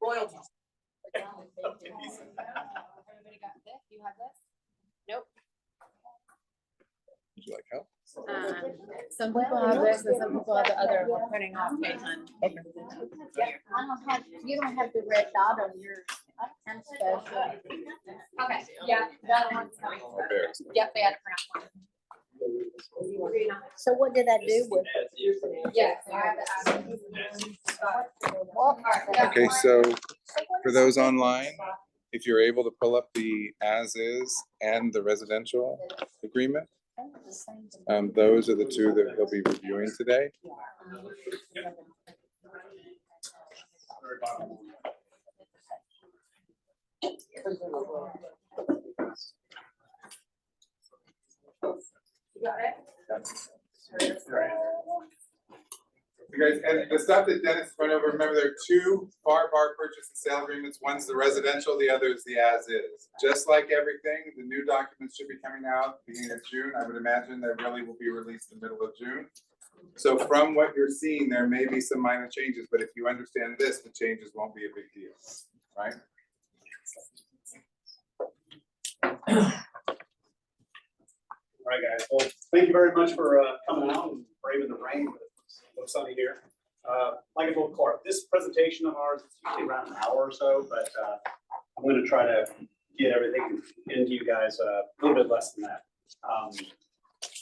Loyalty. Everybody got this? You have this? Nope. Would you like help? Some people have this and some people have the other. We're printing off page one. Okay. I don't have, you don't have the red dot on yours. I'm special. Okay, yeah, that one's coming. Yep, they had to print out one. So what did I do with it? Yes. I have to ask. Okay, so for those online, if you're able to pull up the as-is and the residential agreement, those are the two that he'll be reviewing today. You got it? You guys, and the stuff that Dennis went over, remember there are two FARBar purchase and sale agreements. One's the residential, the other is the as-is. Just like everything, the new documents should be coming out beginning of June. I would imagine they really will be released in the middle of June. So from what you're seeing, there may be some minor changes, but if you understand this, the changes won't be a big deal, right? All right, guys. Well, thank you very much for coming out and braving the rain. Looks sunny here. Like I told Clark, this presentation of ours is usually around an hour or so, but I'm going to try to get everything into you guys a little bit less than that.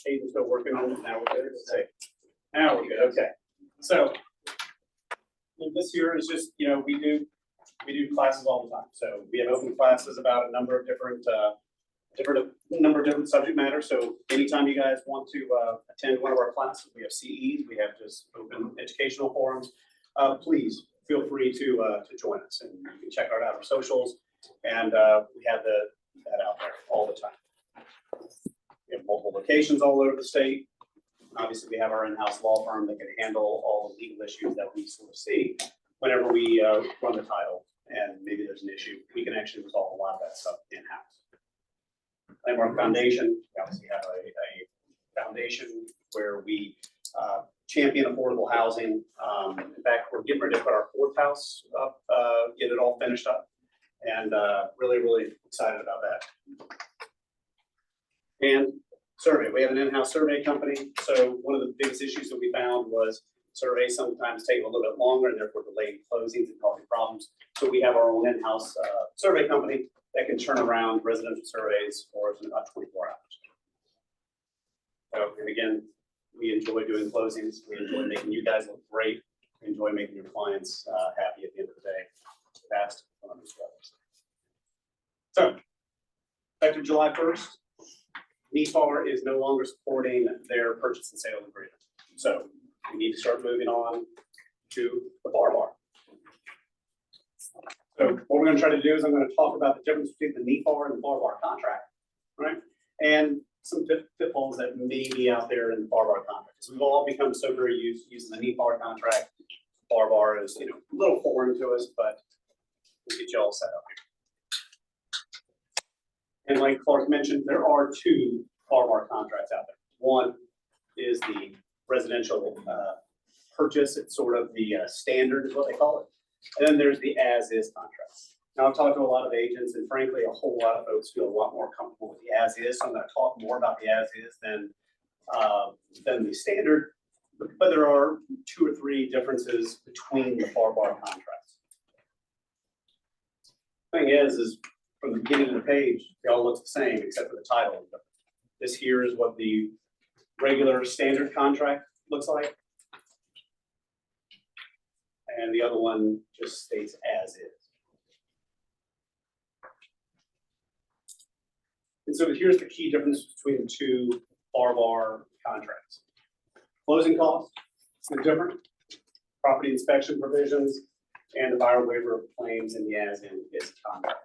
Aiden's still working on it. Now we're good. Now we're good. Okay. So this year is just, you know, we do classes all the time. So we have open classes about a number of different subject matter. So anytime you guys want to attend one of our classes, we have CEs, we have just open educational forums. Please feel free to join us, and you can check out our socials, and we have that out there all the time. We have multiple locations all over the state. Obviously, we have our in-house law firm that can handle all the legal issues that we sort of see whenever we run the title, and maybe there's an issue. We can actually resolve a lot of that stuff in-house. Landmark Foundation, we obviously have a foundation where we champion affordable housing. In fact, we're getting ready to put our fourth house up, get it all finished up, and really, really excited about that. And survey, we have an in-house survey company. So one of the biggest issues that we found was surveys sometimes take a little bit longer and therefore delaying closings and causing problems. So we have our own in-house survey company that can turn around residential surveys for us in about 24 hours. So, and again, we enjoy doing closings. We enjoy making you guys look great. We enjoy making your clients happy at the end of the day. Fast, fun, and struggles. So, effective July 1st, NEFAR is no longer supporting their purchase and sale agreement. So, we need to start moving on to the FARBar. So what we're going to try to do is I'm going to talk about the difference between the NEFAR and the FARBar contract, right? And some pitfalls that may be out there in the FARBar contract. So we've all become so very used using the NEFAR contract. FARBar is, you know, a little foreign to us, but we'll get you all set up here. And like Clark mentioned, there are two FARBar contracts out there. One is the residential purchase. It's sort of the standard is what they call it. And then there's the as-is contract. Now I've talked to a lot of agents, and frankly, a whole lot of folks feel a lot more comfortable with the as-is. So I'm going to talk more about the as-is than the standard. But there are 2 or 3 differences between the FARBar contracts. Thing is from the beginning of the page, they all look the same except for the title. This here is what the regular standard contract looks like. And the other one just states as is. And so here's the key difference between the two FARBar contracts. Closing costs are different, property inspection provisions, and the buyer waiver of claims in the as-is contract.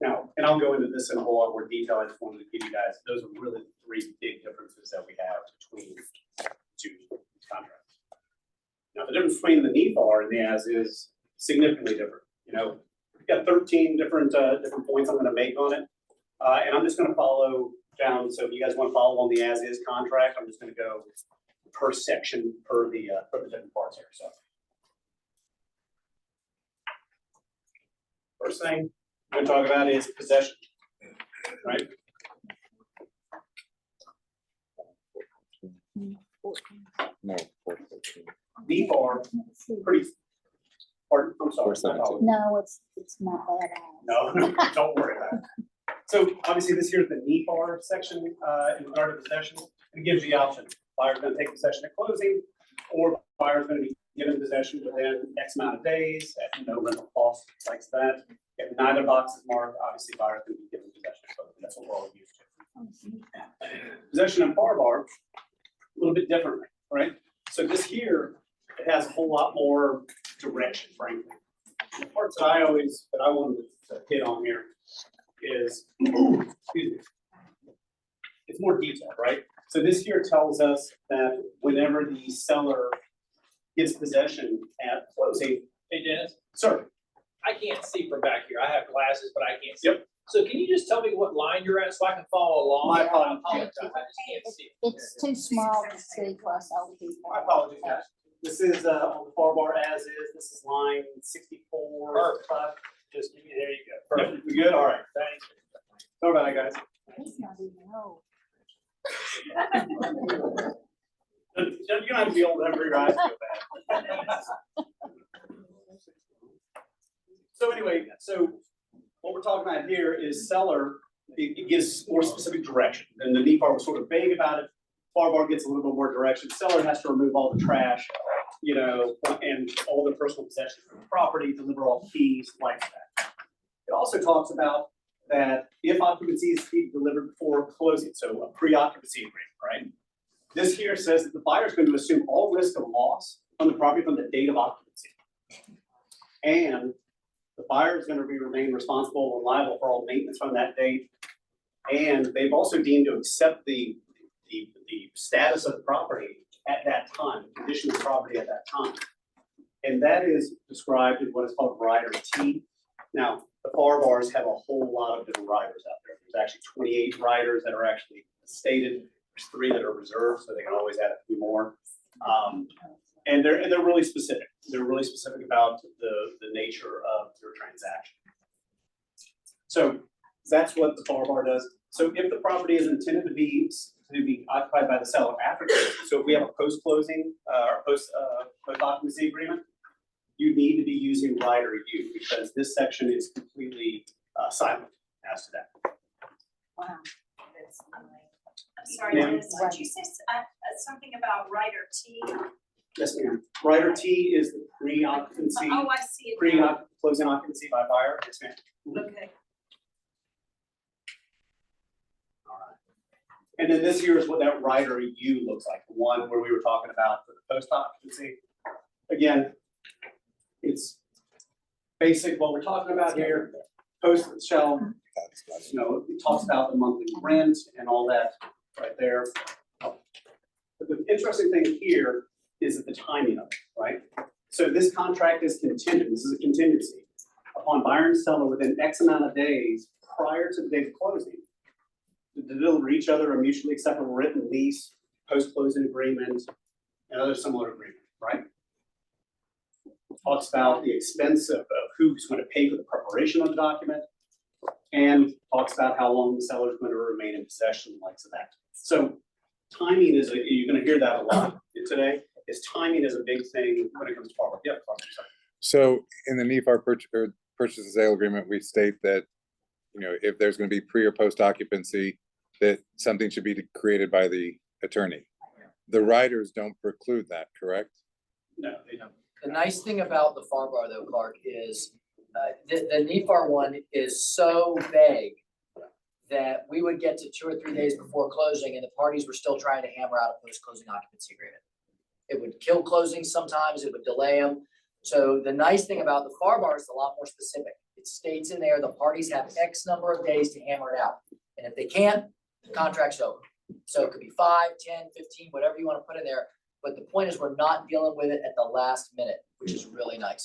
Now, and I'll go into this in a whole lot more detail. I just wanted to give you guys, those are really the 3 big differences that we have between the 2 contracts. Now, the difference between the NEFAR and the as-is significantly different. You know, we've got 13 different points I'm going to make on it, and I'm just going to follow down. So if you guys want to follow on the as-is contract, I'm just going to go per section per the different parts here. So, First thing we're gonna talk about is possession, right? No. NEFAR, pretty, pardon, I'm sorry. 417. No, it's not that. No, don't worry about it. So obviously this here is the NEFAR section in regard to possession. It gives you the option. Buyer's gonna take possession at closing, or buyer's gonna be given possession within X amount of days at no rental cost, like that. If neither box is marked, obviously buyer's gonna be given possession at closing. That's what we're all used to. Possession in FARBar, a little bit differently, right? So this here, it has a whole lot more direction, frankly. The parts that I wanted to hit on here is, excuse me, it's more detailed, right? So this here tells us that whenever the seller gets possession at closing. Hey Dennis, Sir, I can't see from back here. I have glasses, but I can't see. Yep. So can you just tell me what line you're at so I can follow along? My I apologies. apologize, I just can't see. It's too small to see plus old people. my apologies, guys. This is on the FARBar as is. This is line 64. Perfect. Just give me, there you go. Perfect. We good? All right. Thanks. Sorry about that, guys. He's not even old. You're gonna have to be old to have your eyes feel bad. So anyway, so what we're talking about here is seller, it gives more specific direction. And the NEFAR was sort of vague about it. FARBar gets a little bit more direction. Seller has to remove all the trash, you know, and all their personal possessions from the property, deliver all keys, like that. It also talks about that if occupancy is to be delivered before closing, so a pre-occupancy agreement, right? This here says that the buyer is going to assume all risk of loss on the property from the date of occupancy. And the buyer is going to remain responsible and liable for all maintenance from that date. And they've also deemed to accept the status of the property at that time, the condition of the property at that time. And that is described in what is called rider T. Now, the FARBars have a whole lot of different riders out there. There's actually 28 riders that are actually stated. There's 3 that are reserved, so they can always add a few more. And they're really specific. They're really specific about the nature of your transaction. So that's what the FARBar does. So if the property is intended to be occupied by the seller after closing, so if we have a post-closing or post-occupancy agreement, you need to be using rider U because this section is completely silent as to that. Wow. I'm sorry, Ma'am? Dennis, did you say something about rider T? Yes, ma'am. Rider T is the pre-occupancy, Oh, I see it now. pre-closing occupancy by buyer. Yes, ma'am. Okay. And then this here is what that rider U looks like, the one where we were talking about for the post-occupancy. Again, it's basic, what we're talking about here, post shall, you know, it talks about the monthly rent and all that right there. But the interesting thing here is the timing of it, right? So this contract is contingent, this is a contingency, upon buyer and seller within X amount of days prior to the date of closing to deliver each other a mutually acceptable written lease, post-closing agreement, and other similar agreement, right? Talks about the expense of who's going to pay for the preparation of the document, and talks about how long the seller is going to remain in possession, like that. So timing is, you're going to hear that a lot today, is timing is a big thing when it comes to FARBar. Yeah, sorry. So in the NEFAR purchase and sale agreement, we state that, you know, if there's going to be pre or post occupancy, that something should be created by the attorney. The riders don't preclude that, correct? No, they don't. The nice thing about the FARBar though, Clark, is the NEFAR one is so vague that we would get to 2 or 3 days before closing and the parties were still trying to hammer out a post-closing occupancy agreement. It would kill closings sometimes, it would delay them. So the nice thing about the FARBar is a lot more specific. It states in there, the parties have X number of days to hammer it out. And if they can't, the contract's over. So it could be 5, 10, 15, whatever you want to put in there. But the point is we're not dealing with it at the last minute, which is really nice.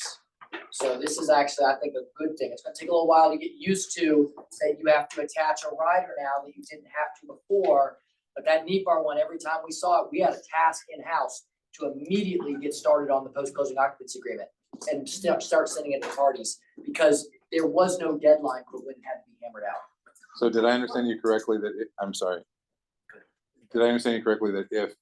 So this is actually, I think, a good thing. It's gonna take a little while to get used to that you have to attach a rider now that you didn't have to before. But that NEFAR one, every time we saw it, we had a task in-house to immediately get started on the post-closing occupancy agreement and start sending it to parties because there was no deadline for when it had to be hammered out. So did I understand you correctly that, I'm sorry. Did I understand you correctly that if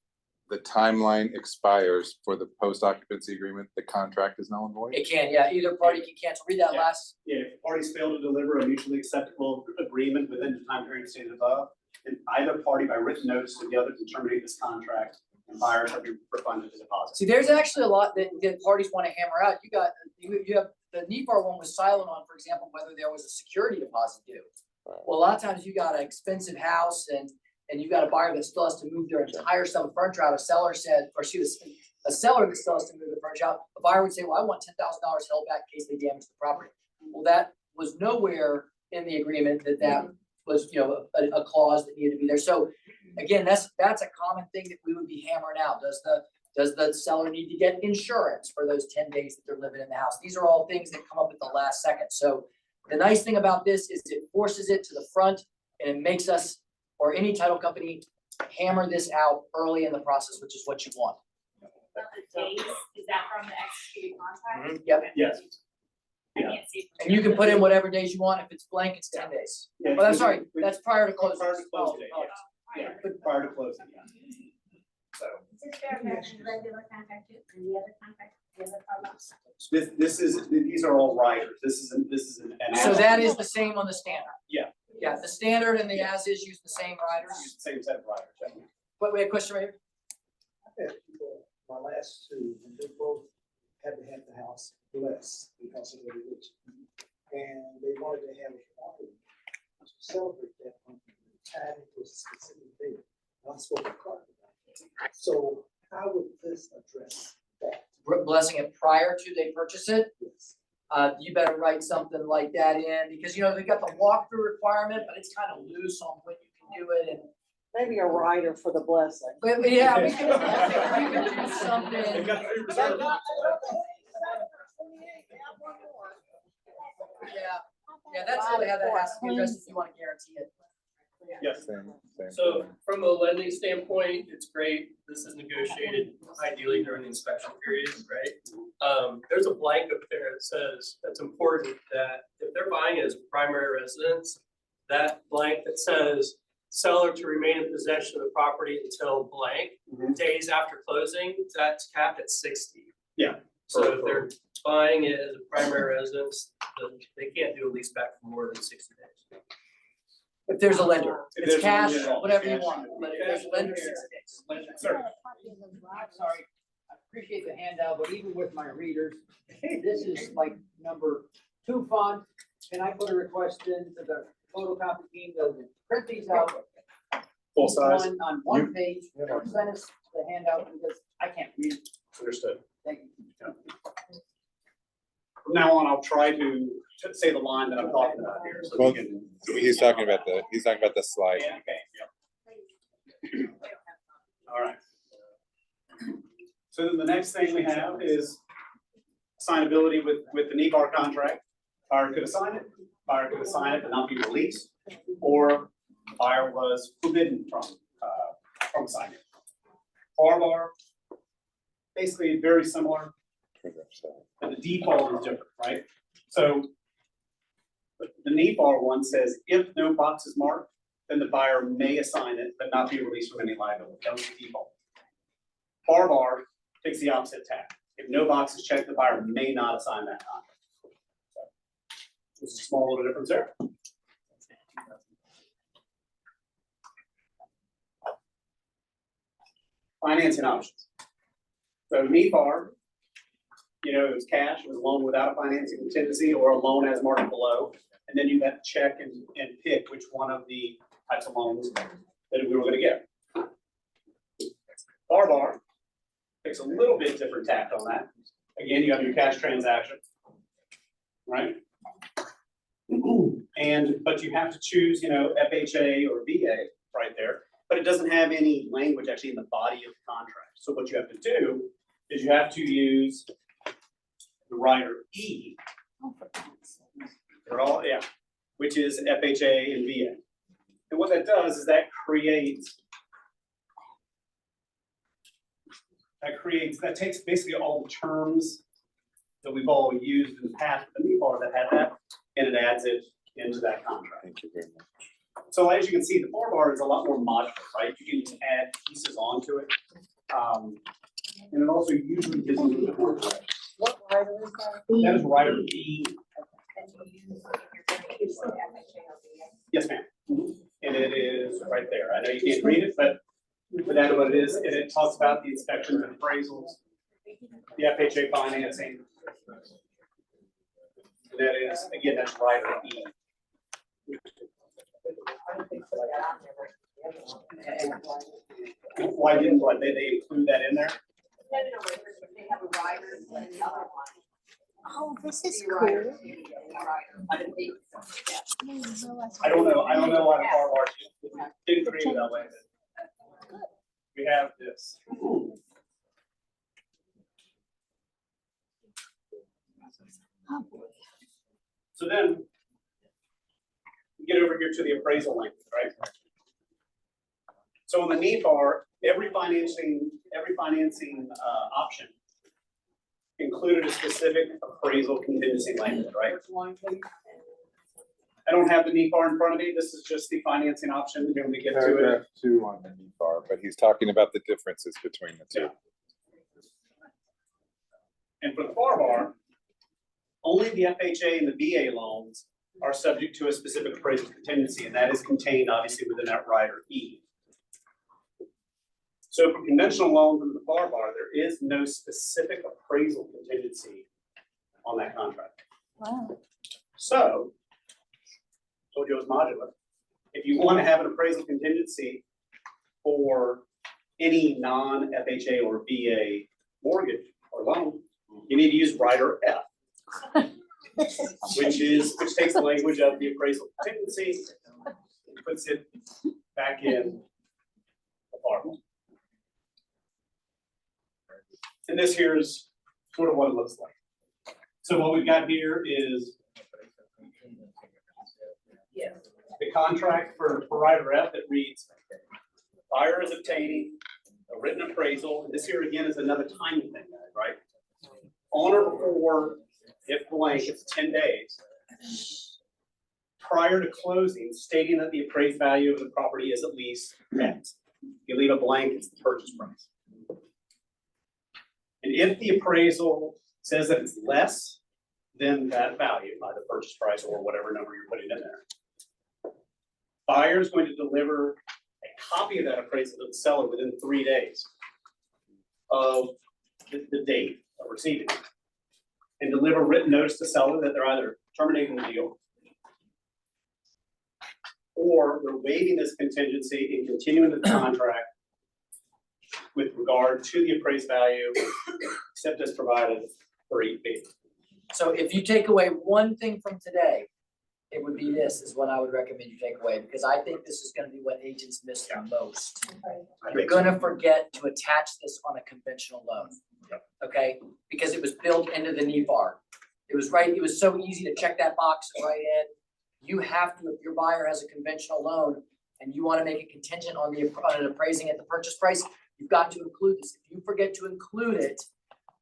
the timeline expires for the post-occupancy agreement, the contract is null and void? It can, yeah, either party can cancel. Read that Yeah. last. Yeah, if parties fail to deliver a mutually acceptable agreement within the time period stated above, then either party by written notice to the other can terminate this contract and buyer shall be refunded the deposit. See, there's actually a lot that parties want to hammer out. You have, the NEFAR one was silent on, for example, whether there was a security deposit due. Well, a lot of times you got an expensive house and you've got a buyer that still has to move their entire sum of furniture out. A seller said, or she was, a seller that still has to move the furniture out. A buyer would say, well, I want $10,000 held back in case they damage the property. Well, that was nowhere in the agreement that was, a clause that needed to be there. So again, that's a common thing that we would be hammering out. Does the seller need to get insurance for those 10 days that they're living in the house? These are all things that come up at the last second. So the nice thing about this is it forces it to the front and it makes us, or any title company, hammer this out early in the process, which is what you want. About the days, is that from the executed contract? Yep. Yes. I can't see. And you can put in whatever days you want. If it's blank, it's 10 days. Yeah, Well, that's sorry, that's prior to closing. Prior to closing date, Oh, yeah. Prior to closing, yeah. So Is this fair fashion regular contract too, and the other contract, the other problems? these are all riders. This is an. So that is the same on the standard. Yeah. Yeah, the standard and the as is use the same riders. Same set of riders. Yeah. But we have a question right here. I've had people, my last two, and they both had to have the house blessed because of their religion. And they wanted to have a party to celebrate that one, tied into a specific date. I spoke to Clark about that. So how would this address that? Blessing it prior to they purchase it. Yes. You better write something like that in because they've got the walkthrough requirement, but it's kind of loose on when you can do it and. Maybe a rider for the blessing. But yeah, we can do They've something. got 3 reserved. Yeah, that's really how that has to be addressed if you want to guarantee it. Yes. Same. So from a lending standpoint, it's great. This is negotiated ideally during the inspection period, right? There's a blank up there that says, that's important that if they're buying it as primary residence, that blank that says seller to remain in possession of the property until blank Mhm. days after closing, that's capped at 60. Yeah. So if they're buying it as a primary residence, then they can't do a lease back for more than 60 days. If there's a lender, If it's there's a cash, lender, whatever you cash. want, but if there's a lender, 60 days. Sir. I'm sorry, I appreciate the handout, but even with my readers, this is like number 2 font. Can I put a request into the photocopy team to print these out? Full size. On one page, or send us the handout because I can't read. Understood. Thank you. From now on, I'll try to say the line that I'm talking about here. So Well, we can. He's talking about the slide. Yeah, okay, yeah. All right. So then the next thing we have is signability with the NEFAR contract. Buyer could assign it, buyer could assign it but not be released, or buyer was forbidden from signing. FARBar, basically very similar, but the default is different, right? So the NEFAR one says if no box is marked, then the buyer may assign it but not be released from any liability. That was the default. FARBar takes the opposite tack. If no box is checked, the buyer may not assign that contract. So, there's a small little difference there. Financing options. So NEFAR, it was cash, it was a loan without a financing contingency or a loan as marked below. And then you have to check and pick which one of the types of loans that we were gonna get. FARBar takes a little bit different tack on that. Again, you have your cash transaction, right? But you have to choose, FHA or VA right there, but it doesn't have any language actually in the body of the contract. So what you have to do is you have to use the rider E. They're all, which is FHA and VA. And what that does is that takes basically all the terms that we've all used in the past with the NEFAR that had that, and it adds it into that contract. Thank you very much. So as you can see, the FARBar is a lot more modular, right? You can add pieces onto it. And it also usually gives a little bit more direction. What rider is that? That is rider E. Yes, ma'am. And it is right there. I know you can't read it, but that's what it is. And it talks about the inspections and appraisals, the FHA financing. And that is, again, that's rider E. Why didn't they include that in there? They have a rider and another one. Oh, this is The cool. rider, the rider. I don't know. I don't know why the FARBar didn't create it that way. We have this. So then we get over here to the appraisal length, right? So in the NEFAR, every financing option included a specific appraisal contingency language, right? I don't have the NEFAR in front of me. This is just the financing option. When we get to it. Paragraph 2 on the NEFAR, but he's talking about the differences between the two. And for the FARBar, only the FHA and the VA loans are subject to a specific appraisal contingency, and that is contained obviously within that rider E. So for conventional loans under the FARBar, there is no specific appraisal contingency on that contract. Wow. So, told you it was modular. If you want to have an appraisal contingency for any non-FHA or VA mortgage or loan, you need to use rider F, which takes the language of the appraisal contingency and puts it back in the FARBar. And this here is sort of what it looks like. So what we've got here is the contract for rider F that reads, buyer is obtaining a written appraisal. And this here again is another timing thing, right? On or before, if blank, it's 10 days. Prior to closing, stating that the appraised value of the property is at least X. You leave a blank, it's the purchase price. And if the appraisal says that it's less than that value, by the purchase price or whatever number you're putting in there, buyer is going to deliver a copy of that appraisal to the seller within 3 days of the date of receiving it, and deliver written notice to seller that they're either terminating the deal or they're waiving this contingency and continuing the contract with regard to the appraised value, except as provided for each fee. So if you take away one thing from today, it would be this is what I would recommend you take away, because I think this is gonna be what agents miss the most. You're gonna forget to attach this on a conventional loan. Okay, because it was built into the NEFAR. It was so easy to check that box and write in. You have to, if your buyer has a conventional loan and you wanna make it contingent on an appraising at the purchase price, you've got to include this. If you forget to include it,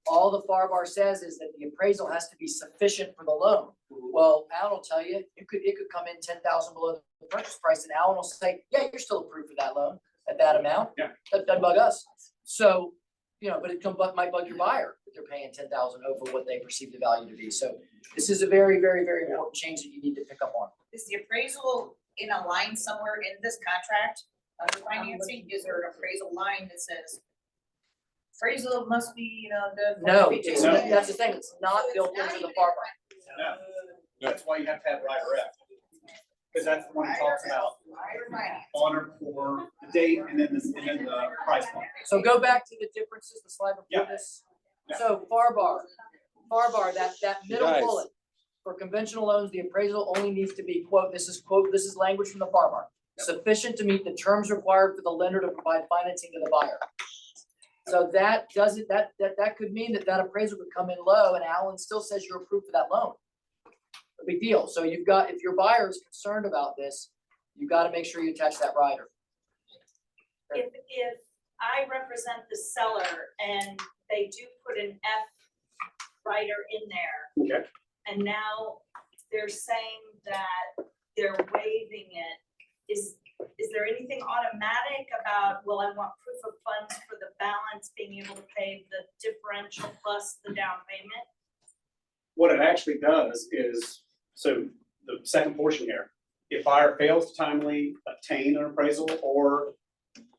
all the FARBar says is that the appraisal has to be sufficient for the loan. Well, Alan will tell you, it could come in 10,000 below the purchase price, and Alan will say, yeah, you're still approved for that loan at that amount. Yeah. That doesn't bug us. So, but it might bug your buyer if they're paying 10,000 over what they perceive the value to be. So this is a very, very, very important change that you need to pick up on. Is the appraisal in a line somewhere in this contract under financing? Is there an appraisal line that says appraisal must be, the. No, No. that's the thing. It's not built into the FARBar. No, that's why you have to have rider F, because that's the one that talks about Rider finance. on or before the date and then the price point. So go back to the differences, the slide before Yeah. this. Yeah. So FARBar, that middle Guys. bullet. For conventional loans, the appraisal only needs to be this is language from the FARBar. Sufficient to meet the terms required for the lender to provide financing to the buyer. So that could mean that appraisal could come in low and Alan still says you're approved for that loan. A big deal. So if your buyer is concerned about this, you've got to make sure you attach that rider. If I represent the seller and they do put an F rider in there, Okay. and now they're saying that they're waiving it. Is there anything automatic about, well, I want proof of funds for the balance, being able to pay the differential plus the down payment? What it actually does is, so the second portion here, if buyer fails to timely obtain an appraisal or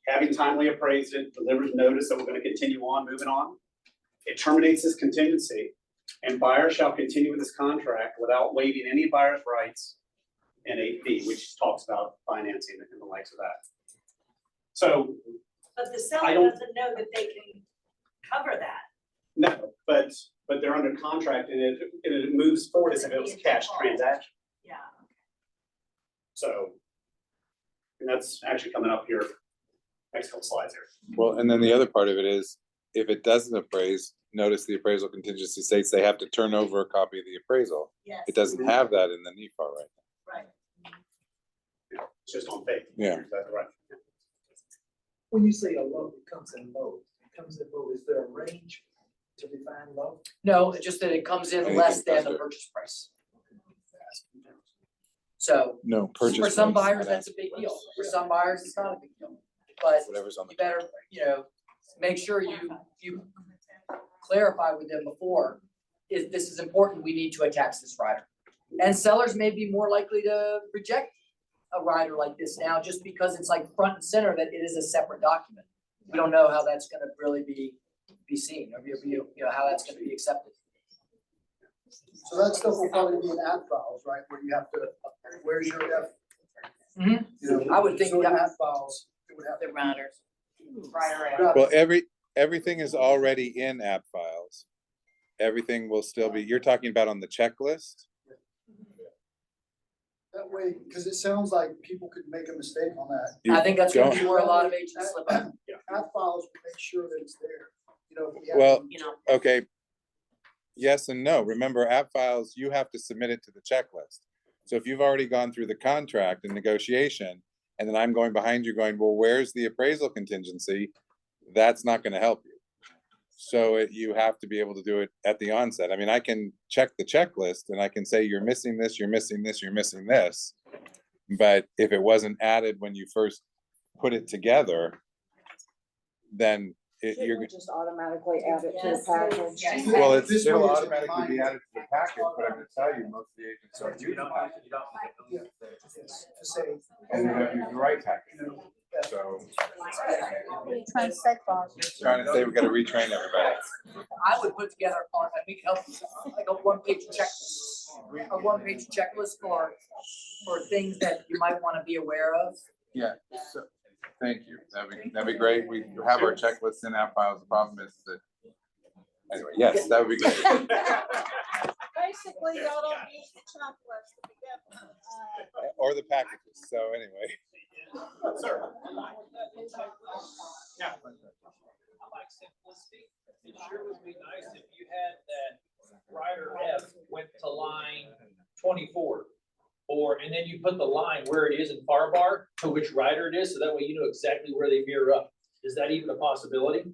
having timely appraised it, delivers notice that we're gonna continue on, moving on, it terminates this contingency, and buyer shall continue with this contract without waiving any buyer's rights in 8B, which talks about financing and the likes of that. So, But the I seller don't- doesn't know that they can cover that. no, but they're under contract and it moves forward as if it was a cash transaction. Yeah. So, and that's actually coming up here, next couple slides here. Well, and then the other part of it is, if it doesn't appraise, notice the appraisal contingency states they have to turn over a copy of the appraisal. Yes. It doesn't have that in the NEFAR right Right. It's just on faith. Yeah. That's right. When you say a low, it comes in low, is there a range to define low? No, it's just that it comes in less Anything than the under. purchase price. So now. No, purchase. for some price, buyers, that's a big deal. For some buyers, it's not a big deal. But Whatever's on the. you better, make sure you clarify with them before, this is important, we need to attach this rider. And sellers may be more likely to reject a rider like this now, just because it's like front and center that it is a separate document. We don't know how that's gonna really be seen, or how that's gonna be accepted. So that stuff will probably be in app files, right, where you have to, where's your F? Mhm. You know, I would think, so in yeah. app files, it would have. The riders. Right. Well, everything is already in app files. Everything will still be, you're talking about on the checklist? That way, because it sounds like people could make a mistake on that. You I think that's gonna be don't- where a lot of agents slip up. App files, make sure that it's there, you know. if we have- Well, You know, okay. Yes and no. Remember, app files, you have to submit it to the checklist. So if you've already gone through the contract and negotiation, and then I'm going behind you going, well, where's the appraisal contingency? That's not gonna help you. So you have to be able to do it at the onset. I mean, I can check the checklist and I can say, you're missing this, you're missing this, you're missing this. But if it wasn't added when you first put it together, then Shouldn't you're. we just automatically add it to the Yes, package? yes. Well, This way it'll it's a automatically be reminder. added to the package, but I'm gonna tell you, most of the agents don't use that. Yeah, to say. And they don't use the right package, You know, so What are you trying to say, Bob? trying to say we gotta retrain everybody. I would put together we could help, like a one-page checklist for things that you might wanna be aware of. Yeah, so, thank you, that'd be great, we have our checklist in app files, the problem is that. Anyway, yes, that would be great. Basically, y'all don't use the checklist to begin with. Or the packages, so anyway. Sir. Yeah. I like simplicity. It sure would be nice if you had that rider F went to line 24. And then you put the line where it is in FARBar to which rider it is, so that way you know exactly where they mirror up. Is that even a possibility?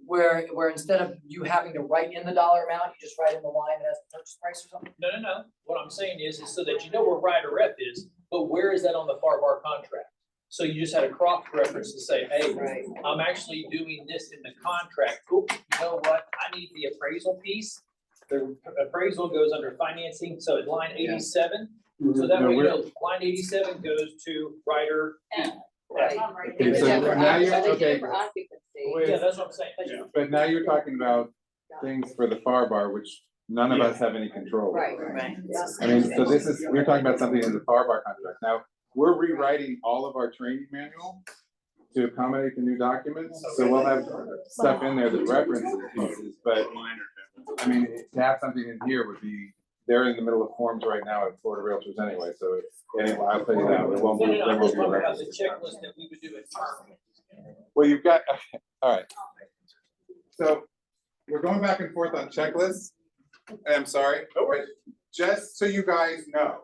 Where instead of you having to write in the dollar amount, you just write in the line that has the purchase price or something? No. What I'm saying is so that you know where rider F is, but where is that on the FARBar contract? So you just had a cross reference to say, hey, Right. I'm actually doing this in the contract. Cool, you know what? I need the appraisal piece. The appraisal goes under financing, so at line 87. So that No, way, you we're- know, line 87 goes to rider F. Okay, so now you're, okay, Yeah, that's what I'm saying. but now you're talking about things for the FARBar, which none of us have any control over. right. I mean, so this is, we're talking about something in the FARBar contract. Now, we're rewriting all of our training manual to accommodate the new documents, so we'll have stuff in there that references pieces, but I mean, to have something in here would be, they're in the middle of forms right now at Florida Realtors anyway, so anyway, I'll tell you that, it won't be, No, there I'm won't just be a talking about reference. the checklist that we would do at firm. Well, you've got, okay, all right. So we're going back and forth on checklists. And I'm sorry, but just so you guys know,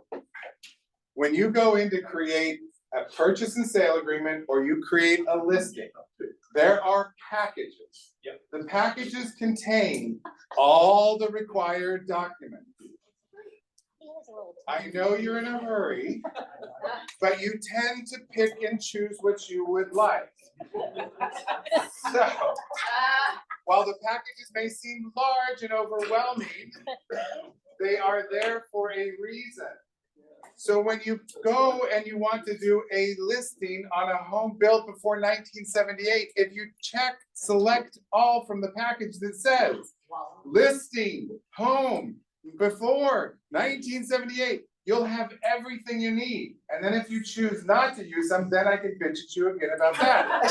when you go in to create a purchase and sale agreement or you create a listing, there are packages. Yep. The packages contain all the required documents. I know you're in a hurry, but you tend to pick and choose what you would like. So, while the packages may seem large and overwhelming, they are there for a reason. So when you go and you want to do a listing on a home built before 1978, if you select all from the package that says listing home before 1978, you'll have everything you need. And then if you choose not to use them, then I can bitch at you again about that.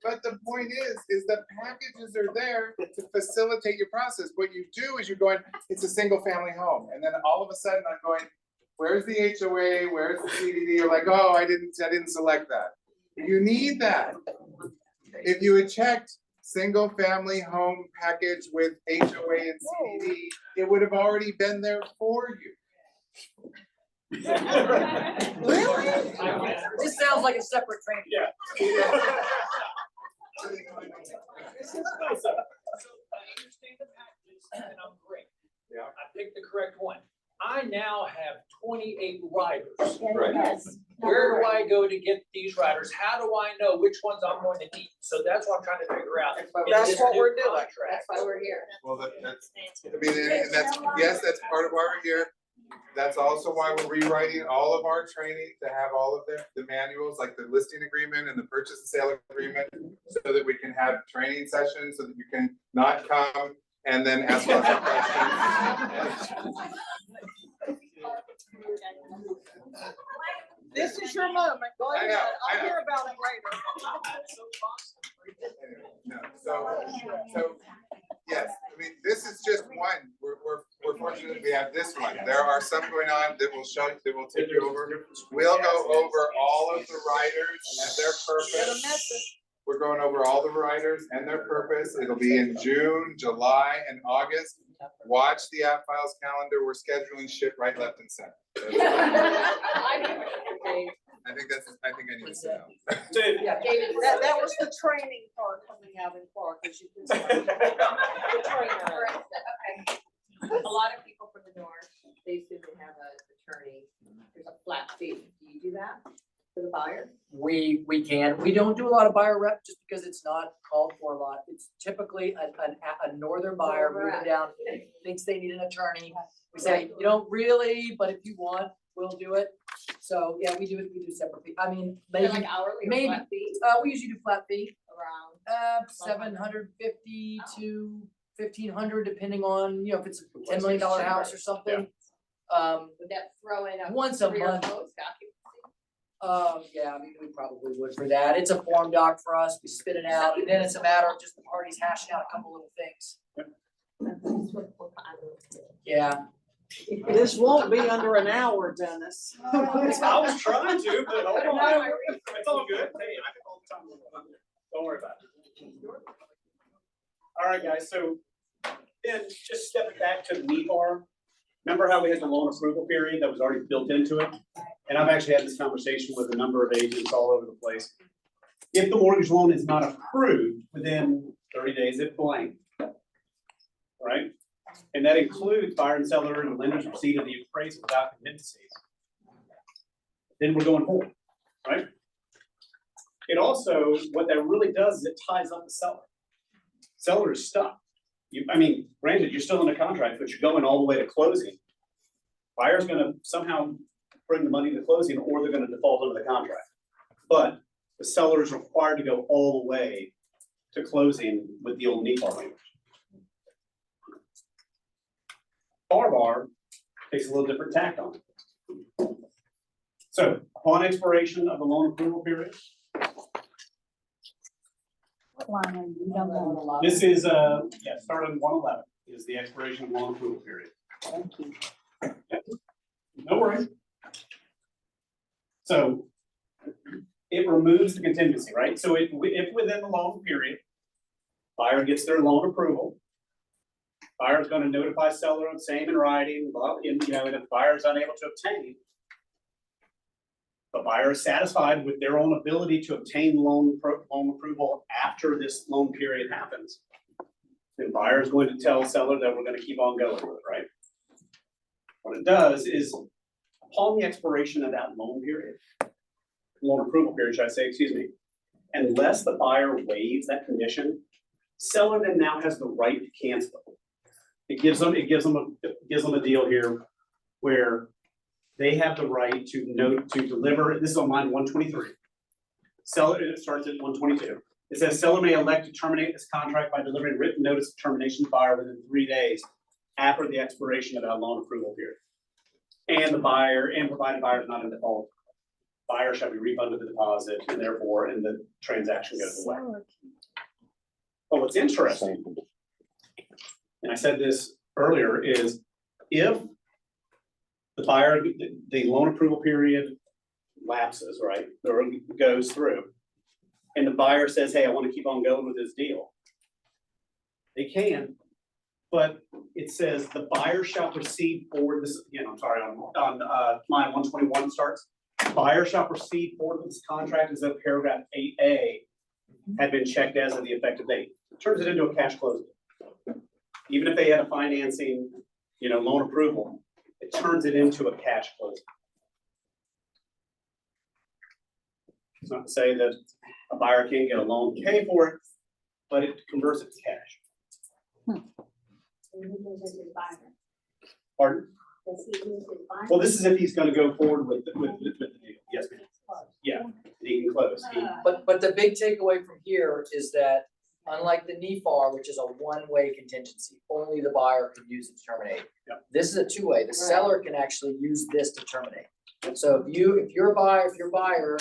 But the point is the packages are there to facilitate your process. What you do is you're going, it's a single family home. And then all of a sudden I'm going, where's the HOA? Where's the CDD? You're like, oh, I didn't select that. You need that. If you had checked single family home package with HOA and CDD, it would have already been there for you. Really? This sounds like a separate training. Yeah. So I understand the packages and I'm great. Yeah. I picked the correct one. I now have 28 riders. Right. Where do I go to get these riders? How do I know which ones I'm going to need? So that's what I'm trying to figure out. That's what we're doing. Contract. That's why we're here. Well, that's, I mean, and that's, yes, that's part of why we're here. That's also why we're rewriting all of our training to have all of the manuals, like the listing agreement and the purchase and sale agreement, so that we can have training sessions, so that you can not come and then ask lots of questions. This is your moment. Go I ahead. know, I'll hear about it later. No, so, yes, I mean, this is just one. We're fortunate we have this one. There are some going on that will take you over. We'll go over all of the riders and their purpose. We're going over all the riders and their purpose. It'll be in June, July, and August. Watch the App Files calendar. We're scheduling shit right, left, and center. I think I need to sit down. Yeah. That was the training part coming out in Clark, as you can see. The trainer. Okay. A lot of people from the north, they assume they have an attorney, there's a flat fee. Do you do that for the buyer? We can. We don't do a lot of buyer rep just because it's not called for a lot. It's typically a northern buyer moving down, thinks they need an attorney. We say, you don't really, but if you want, we'll do it. So, yeah, we do separately. I mean, Is it maybe, like hourly or maybe. flat fee we usually do flat fee, around? 750 to 1,500, depending on, if it's a $10 million house or something. Would that throw in a Once a career month. post occupancy? Yeah, I mean, we probably would for that. It's a form doc for us. We spit it out, and then it's a matter of just the parties hashing out a couple little things. Yeah. This won't be under an hour, Dennis. I was trying to, but hold on. It's all good. Hey, I can hold the time. Don't worry about it. All right, guys, so then just stepping back to the NEFAR. Remember how we had the loan approval period that was already built into it? And I've actually had this conversation with a number of agents all over the place. If the mortgage loan is not approved within 30 days, it's blank. Right? And that includes buyer and seller and the lender's receipt of the appraisal without contingencies. Then we're going forward, right? It also, what that really does is it ties up the seller. Seller is stuck. Granted, you're still in a contract, but you're going all the way to closing. Buyer's gonna somehow bring the money to closing, or they're gonna default under the contract. But the seller is required to go all the way to closing with the old NEFAR language. FARBar takes a little different tack on it. So upon expiration of the loan approval period, What line are you on? this is, starting 111 is the expiration of loan approval period. Thank you. No worries. So it removes the contingency, right? So if within the loan period, buyer gets their loan approval, buyer's gonna notify seller of same in writing, and if buyer is unable to obtain, the buyer is satisfied with their own ability to obtain loan approval after this loan period happens, the buyer is going to tell seller that we're gonna keep on going with it, right? What it does is, upon the expiration of that loan period, loan approval period, should I say, excuse me, unless the buyer waives that condition, seller then now has the right to cancel. It gives them a deal here where they have the right to deliver, this is on line 123. Seller, it starts at 122. It says seller may elect to terminate this contract by delivering written notice of termination to buyer within 3 days after the expiration of that loan approval period. And the buyer, and provided buyer is not in default, buyer shall be refunded the deposit and therefore, and the transaction goes away. But what's interesting, and I said this earlier, is if the buyer, the loan approval period lapses, right, or goes through, and the buyer says, hey, I want to keep on going with this deal, they can, but it says the buyer shall proceed forward, this, again, I'm sorry, on line 121 starts, buyer shall proceed forward with this contract as though paragraph 8A had been checked as of the effective date. Turns it into a cash closing. Even if they had a financing, loan approval, it turns it into a cash closing. It's not to say that a buyer can't get a loan to pay for it, but it converts it to cash. Pardon? Well, this is if he's gonna go forward with the deal. Yes, ma'am. Yeah, he can close. But the big takeaway from here is that unlike the NEFAR, which is a one-way contingency, only the buyer can use it to terminate. Yep. This is a two-way. The seller can actually use this to terminate. So if your buyer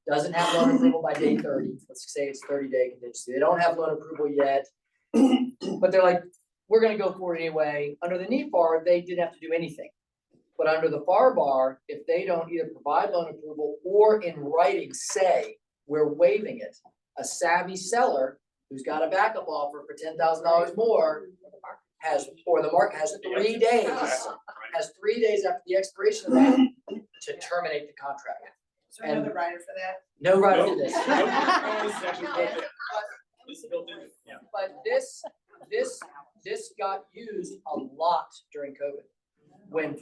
doesn't have loan approval by day 30, let's say it's 30-day contingency, they don't have loan approval yet, but they're like, we're gonna go for it anyway. Under the NEFAR, they didn't have to do anything. But under the FARBar, if they don't either provide loan approval or in writing say, we're waiving it, a savvy seller who's got a backup offer for $10,000 more or the market has 3 days, after the expiration of that to terminate the contract. Is there another rider for that? No right to this. This is actually built in. This is built in, yeah. But this got used a lot during COVID. When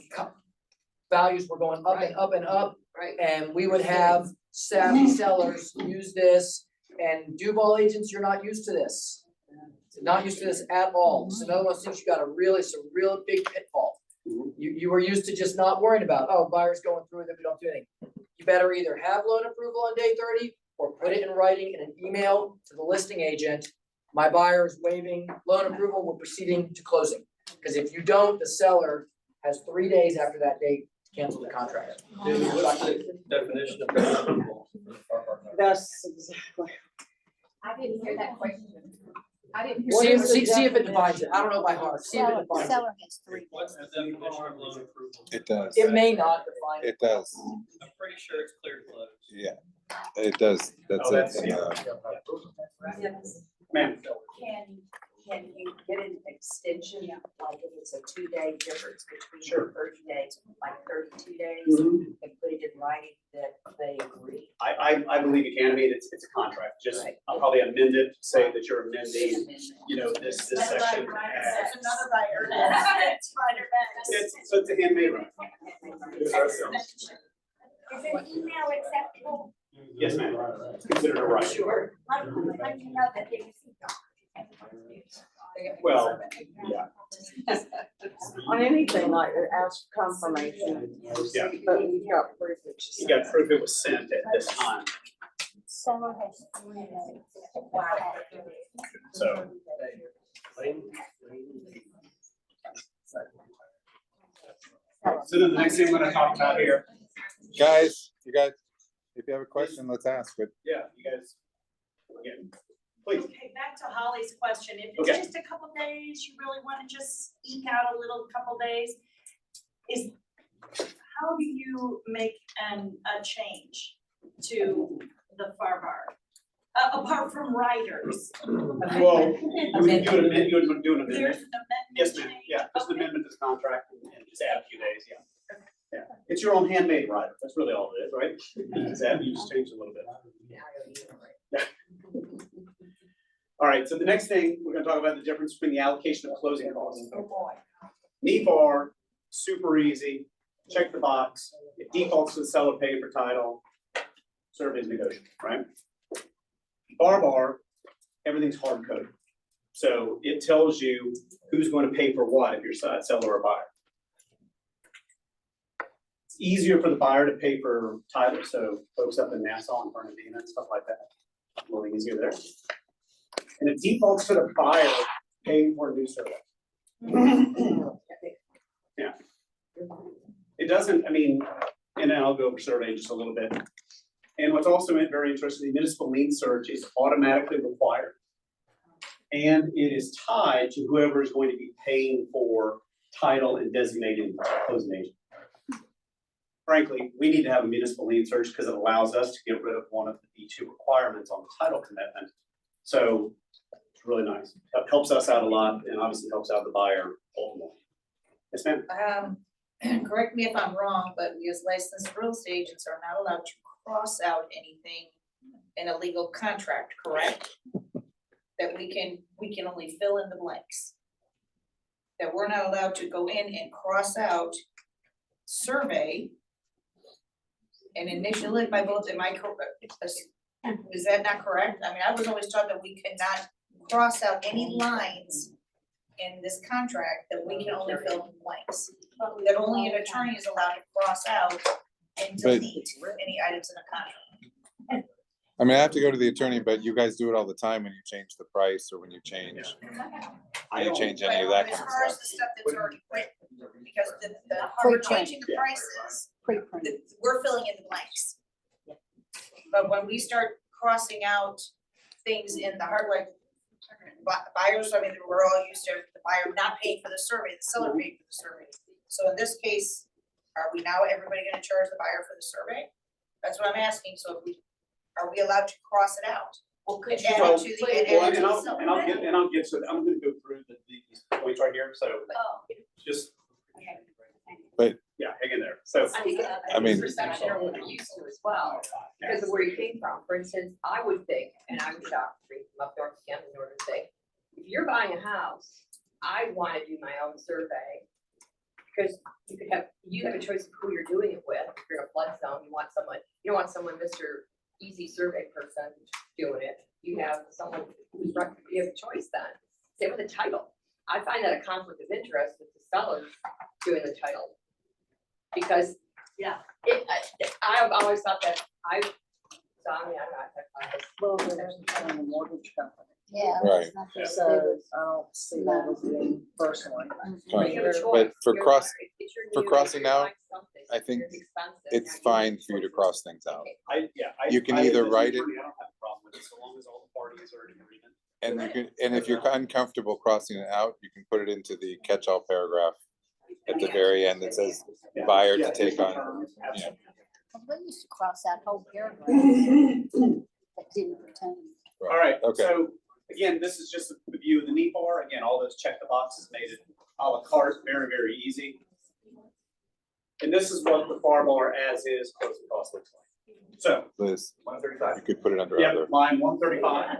values were going up and up and up. Right. And we would have savvy sellers use this, and Duval agents, you're not used to this. Not used to this at all. It's another one of those things, you got some real big pitfall. You were used to just not worrying about, oh, buyer's going through it, we don't do anything. You better either have loan approval on day 30 or put it in writing in an email to the listing agent. My buyer is waiving loan approval, we're proceeding to closing. Because if you don't, the seller has 3 days after that date to cancel the contract. What's the definition of loan approval? That's exactly. I didn't hear that question. I didn't See hear. if it defines it. I don't know by heart. See if it defines it. Seller has 3 What's the definition of loan approval? It does. It may not define it. It does. I'm pretty sure it's clear to close. Yeah, it does. That's it. Ma'am. Can you get an extension, like if it's a 2-day difference between Sure. 30 days, like 32 days, Mhm. and put it in writing that they agree? I believe you can, I mean, it's a contract, just, I'll probably amend it, say that you're amending, this section. There's another rider. It's rider next. So it's a handmade right. Is an email acceptable? Yes, ma'am. It's considered a right. Sure. How do you know that they received it? Well, yeah. On anything like that, ask for confirmation. Yeah. But you got proof that You got proof it was sent at this time, Seller has 3 days. so. So then the next thing we're gonna talk about here, Guys, if you have a question, let's ask it. yeah, you guys, again, please. Okay, back to Holly's question. If Okay. it's just a couple days, you really want to just eke out a little couple days, how do you make a change to the FARBar? Apart from writers? Well, you would do an amendment, There's an amendment Yes, ma'am, change? yeah, just an amendment to this contract and just add a few days, yeah. Yeah, it's your own handmade rider, that's really all it is. right? Zeb, you just changed a little bit. All right, so the next thing, we're gonna talk about the difference between the allocation of closing costs. Oh, boy. NEFAR, super easy, check the box, it defaults to the seller paying for title, survey's negotiable, right? FARBar, everything's hard coded. So it tells you who's going to pay for what if you're a seller or buyer. It's easier for the buyer to pay for title, so folks up in Nassau and Bernardino and stuff like that, a little easier there. And it defaults to the buyer paying for a new survey. Yeah. It doesn't, I mean, and then I'll go over survey in just a little bit. And what's also very interesting, the municipal lien search is automatically required. And it is tied to whoever is going to be paying for title and designating closing agent. Frankly, we need to have a municipal lien search because it allows us to get rid of one of the B2 requirements on the title commitment. So it's really nice. It helps us out a lot and obviously helps out the buyer ultimately. Yes, ma'am. Correct me if I'm wrong, but we as licensed real estate agents are not allowed to cross out anything in a legal contract, correct? That we can only fill in the blanks. That we're not allowed to go in and cross out survey and initial it by both, am I correct? Is that not correct? I mean, I was always taught that we could not cross out any lines in this contract, that we can only fill in blanks. That only an attorney is allowed to cross out and delete any items in a contract. I mean, I have to go to the attorney, but you guys do it all the time when you change the price or when you change, any of that As kind of far as stuff. the stuff that's already written, because the Free we're changing the prices, Pre-print. we're filling in the blanks. But when we start crossing out things in the hardware, buyers, I mean, we're all used to the buyer not paying for the survey, the seller paying for the survey. So in this case, are we now, everybody gonna charge the buyer for the survey? That's what I'm asking, so if are we allowed to cross it out? Well, could And you? add it to the, and add it to the seller? And I'll get to, I'm gonna go through these points right here, so Oh, just, But yeah, hang in there. So, I think I mean- perception or what we're used to as well, because of where you came from. For instance, I would think, and I'm shocked, from up north again in northern state, if you're buying a house, I want to do my own survey. Because you have a choice of who you're doing it with. If you're in a flood zone, you don't want someone, Mr. Easy Survey person doing it. You have someone who's, you have a choice then. Same with the title. I find that a conflict of interest with the seller doing the title. Because, yeah, I've always thought that I'm not. Well, there's a mortgage company, Yeah. Right. it's not just so favors. I don't see that as being personally. Fine. You have a choice. But for You're cross- right. It's your for new- crossing you're out, buying something, I think it's expensive, it's now you fine have for you to choices. cross things out. Okay. You can as either an write it- attorney, I don't have a problem with it, so long as all the parties are in agreement. And you can, and if you're uncomfortable crossing it out, you can put it into the catch-all paragraph at the very end that says buyer to take on, you know. We used to cross out whole paragraphs that didn't pertain. All right, Okay. so again, this is just a view of the NEFAR. Again, all those check the boxes made it a la carte, very, very easy. And this is what the FARBar as is closing cost looks like. So, Liz, 135. you could put it under Yeah, other. line 135.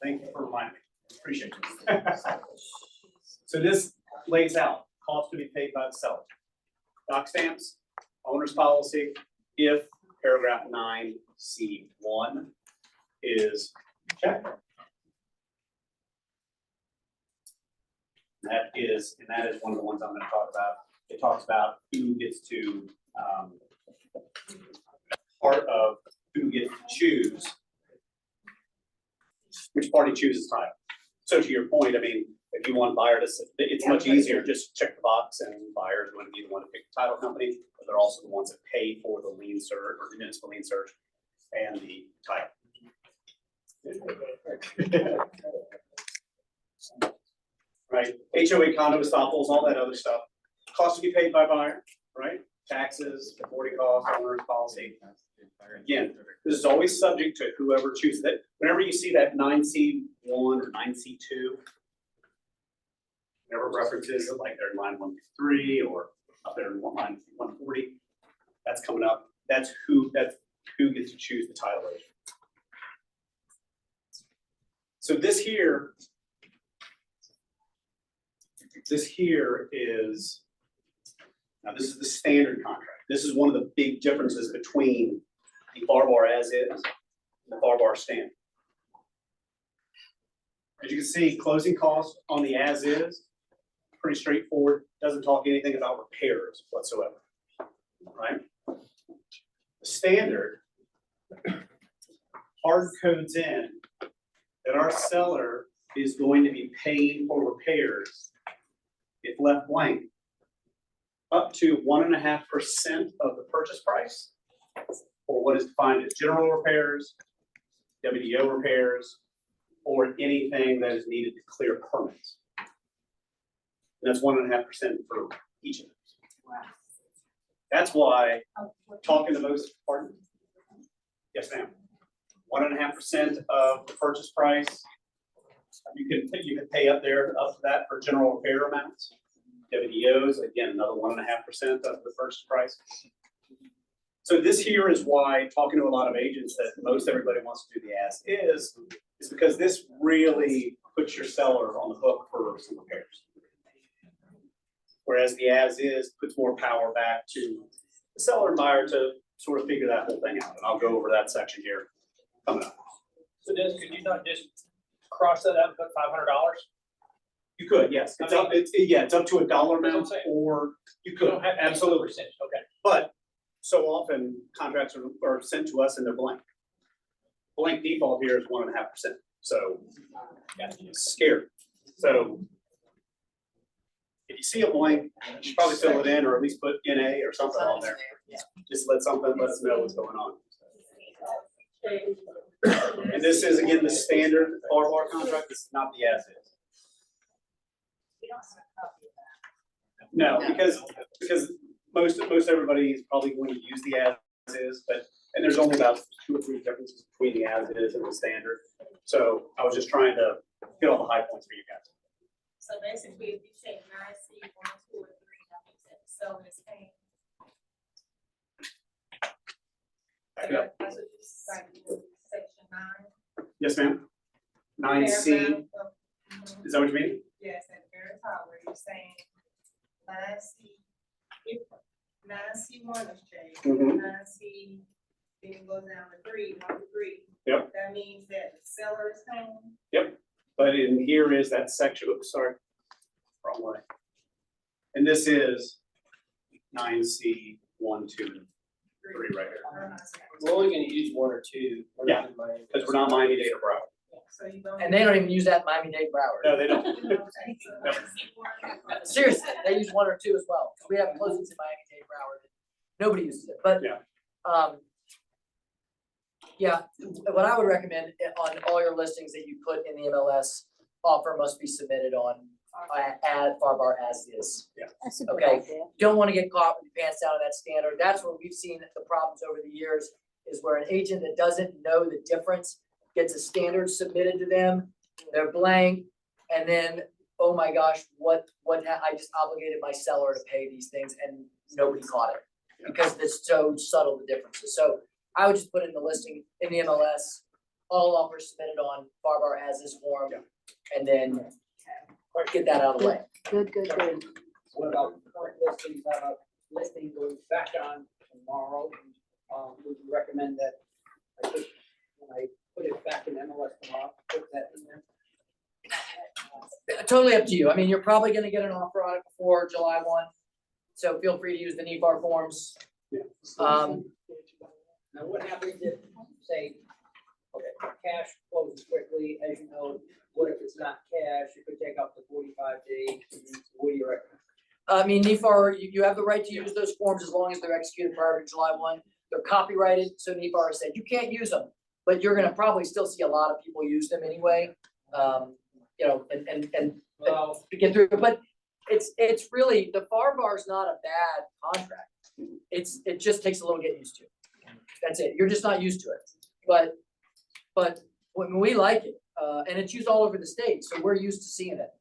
Thank you for reminding me. Appreciate it. So this lays out cost to be paid by the seller. Doc stamps, owner's policy, if paragraph 9C1 is checked. That is one of the ones I'm gonna talk about. It talks about who gets to, part of who gets to choose which party chooses title. So to your point, I mean, if you want buyer to, it's much easier, just check the box and buyer is going to be the one to pick the title company, but they're also the ones that pay for the lien search or the municipal lien search and the title. Right, HOA condo estoppels, all that other stuff, cost to be paid by buyer, right? Taxes, reporting costs, owner's policy. Again, this is always subject to whoever chooses it. Whenever you see that 9C1 or 9C2, whenever references it, like they're in line 153 or up there in line 140, that's coming up. that's who gets to choose the title agent. So this here is, now this is the standard contract. This is one of the big differences between the FARBar as is and the FARBar standard. As you can see, closing costs on the as is, pretty straightforward, doesn't talk anything about repairs whatsoever, right? The standard hard codes in that our seller is going to be paying for repairs if left blank, up to 1.5% of the purchase price, or what is defined as general repairs, WDO repairs, or anything that is needed to clear permits. And that's 1.5% for each of those. That's why talking to most, pardon? Yes, ma'am. 1.5% of the purchase price. You can pay up to that for general repair amounts. WDOs, again, another 1.5% of the purchase price. So this here is why, talking to a lot of agents, that most everybody wants to do the as is because this really puts your seller on the hook for some repairs. Whereas the as is puts more power back to the seller and buyer to sort of figure that whole thing out. And I'll go over that section here coming up. So Des, could you not just cross that out and put $500? You could, yes. It's up, it's up to a dollar amount, or you You could, don't have to. absolutely. Percentage, okay. But so often contracts are sent to us and they're blank. Blank default here is 1.5%. So it's scary. So if you see a blank, you should probably fill it in, or at least put NA or something on there. Just let us know what's going on. And this is, again, the standard FARBar contract. This is not the as is. No, because most everybody is probably going to use the as is, and there's only about 2 or 3 differences between the as is and the standard. So I was just trying to get all the high points for you guys. So basically, if you say 9C, 1, 2, or 3, that makes it so it's paying. Back it up. That's what you said, section 9. Yes, ma'am. 9C, is that what you mean? Yes, at the very top where you're saying 9C, if 9C1 is changed, Mhm. 9C, then it goes down to 3, 1 to 3. Yep. That means that the seller is paying. But in here is that section, oops, sorry, wrong way. And this is 9C 1, 2, 3 right here. We're only gonna use 1 or 2. Yeah, because we're not Miami-Dade or Broward. So you don't. And they don't even use that in Miami-Dade Broward. No, they don't. Seriously, they use 1 or 2 as well. We have closings in Miami-Dade Broward. Nobody uses it, but. Yeah. Yeah, what I would recommend on all your listings that you put in the MLS, offer must be submitted on at FARBar as is. That's a good Okay. idea. Don't want to get caught with your pants down on that standard. That's where we've seen the problems over the years, is where an agent that doesn't know the difference gets a standard submitted to them, they're blank, and then, oh my gosh, I just obligated my seller to pay these things and nobody caught it. Because it's so subtle, the differences. So I would just put in the listing in the MLS, all offers submitted on FARBar as is form, and then get that out of the way. Good. What about current listings, listing goes back on tomorrow? Would you recommend that when I put it back in MLS tomorrow, put that in there? Totally up to you. I mean, you're probably gonna get an offer on it before July 1. So feel free to use the NEFAR forms. Now, what happens if, say, okay, cash closes quickly, as you know, what if it's not cash, it could take up to 45 days, what do you recommend? I mean, NEFAR, you have the right to use those forms as long as they're executed prior to July 1. They're copyrighted, so NEFAR has said you can't use them, but you're gonna probably still see a lot of people use them anyway. To get through, but it's really, the FARBar is not a bad contract. It just takes a little getting used to. That's it. You're just not used to it. But when we like it, and it's used all over the state, so we're used to seeing it.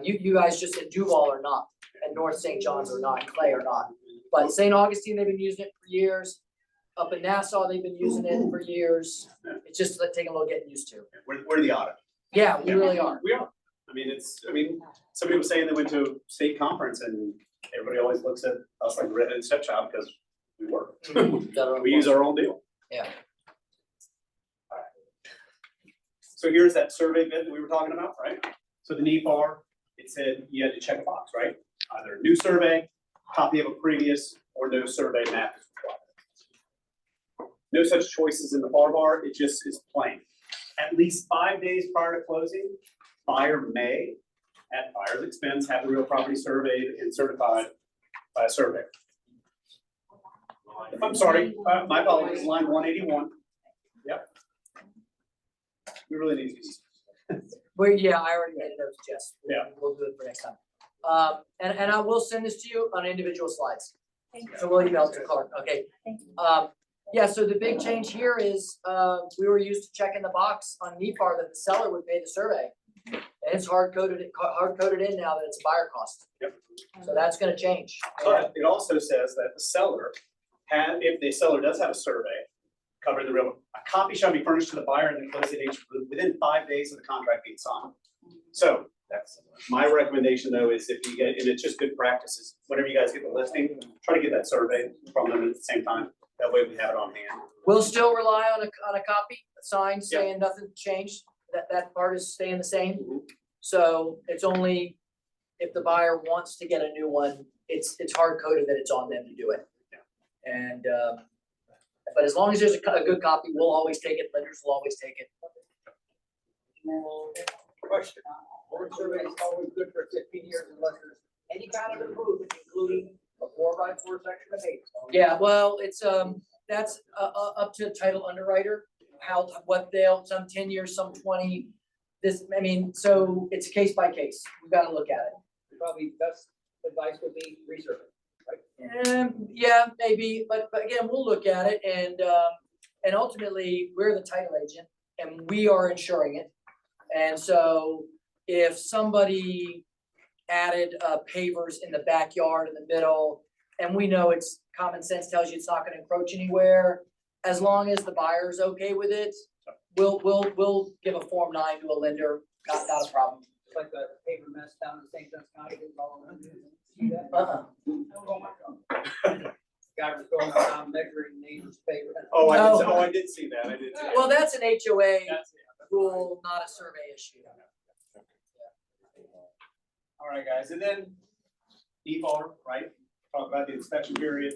You guys just in Duval are not, and North St. John's are not, Clay are not. But St. Augustine, they've been using it for years. Up in Nassau, they've been using it for years. It's just like taking a little getting used to. We're the audit. Yeah, we really are. We are. I mean, somebody was saying they went to a state conference and everybody always looks at us like redheaded stepchild because we work. We use our own deal. Yeah. So here's that survey bit that we were talking about, right? So the NEFAR, it said you had to check a box, right? Either a new survey, copy of a previous, or no survey map is required. No such choices in the FARBar, it just is plain. At least 5 days prior to closing, buyer may, at buyer's expense, have the real property surveyed and certified by a surveyor. I'm sorry, my apologies, line 181. Yep. We really need to. Well, yeah, I already made a note, Jess. Yeah. We'll do it for next time. And I will send this to you on individual slides. Thank you. So we'll email it to Clark, okay? Thank you. Yeah, so the big change here is, we were used to checking the box on NEFAR that the seller would pay the survey. And it's hard coded in now that it's buyer cost. Yep. So that's gonna change. But it also says that the seller if the seller does have a survey covering the real, a copy shall be furnished to the buyer in the closing date within 5 days of the contract being signed. So that's my recommendation though, is if you get, and it's just good practices, whenever you guys get the listing, try to get that survey from them at the same time. That way we have it on hand. We'll still rely on a copy, a sign Yeah. saying nothing changed, that part is staying the same. Mhm. So it's only if the buyer wants to get a new one, it's hard coded that it's on them to do it. And, but as long as there's a good copy, we'll always take it, lenders will always take it. Question, board survey is always good for 15 years unless there's any kind of improvement, including a 4x4 section of 8. Yeah, well, it's, that's, up to title underwriter, what they'll, some 10 years, some 20. This, I mean, so it's case by case, we gotta look at it. Probably best advice would be research. Yeah, maybe, but again, we'll look at it and ultimately, we're the title agent and we are insuring it. And so if somebody added pavers in the backyard in the middle, and we know it's common sense tells you it's not gonna encroach anywhere, as long as the buyer's okay with it, we'll give a Form 9 to a lender, not a problem. It's like the paper mess down in St. John's County. It's all around. See that? Oh my God. Guy was going around measuring neighbors' paper. I did see that, I did see that. Well, that's an HOA That's- rule, not a survey issue. All right, guys, and then NEFAR, right? Talk about the inspection period.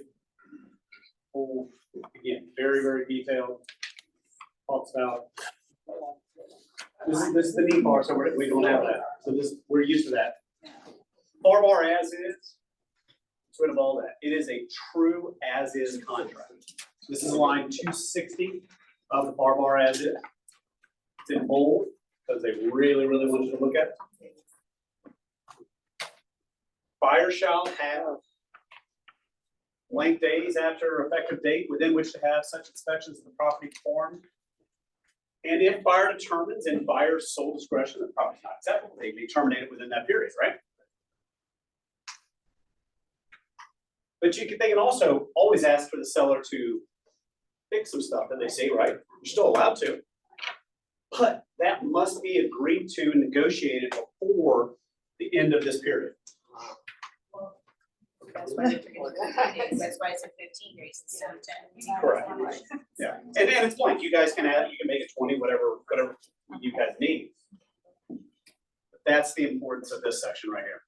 Oh, again, very, very detailed. Talks about. This is the NEFAR, so we don't have that. So we're used to that. FARBar as is. It's rid of all that. It is a true as is contract. This is line 260 of the FARBar as is. It's in bold because they really, really want you to look at it. Buyer shall have blank days after effective date within which to have such inspections of the property performed. And if buyer determines in buyer's sole discretion that the property is not acceptable, they may terminate it within that period, right? But they can also always ask for the seller to fix some stuff that they see, right? You're still allowed to. But that must be agreed to and negotiated before the end of this period. That's why it's a 15 days instead of 10. Correct. Yeah, and it's blank, you guys can add, you can make it 20, whatever you guys need. But that's the importance of this section right here.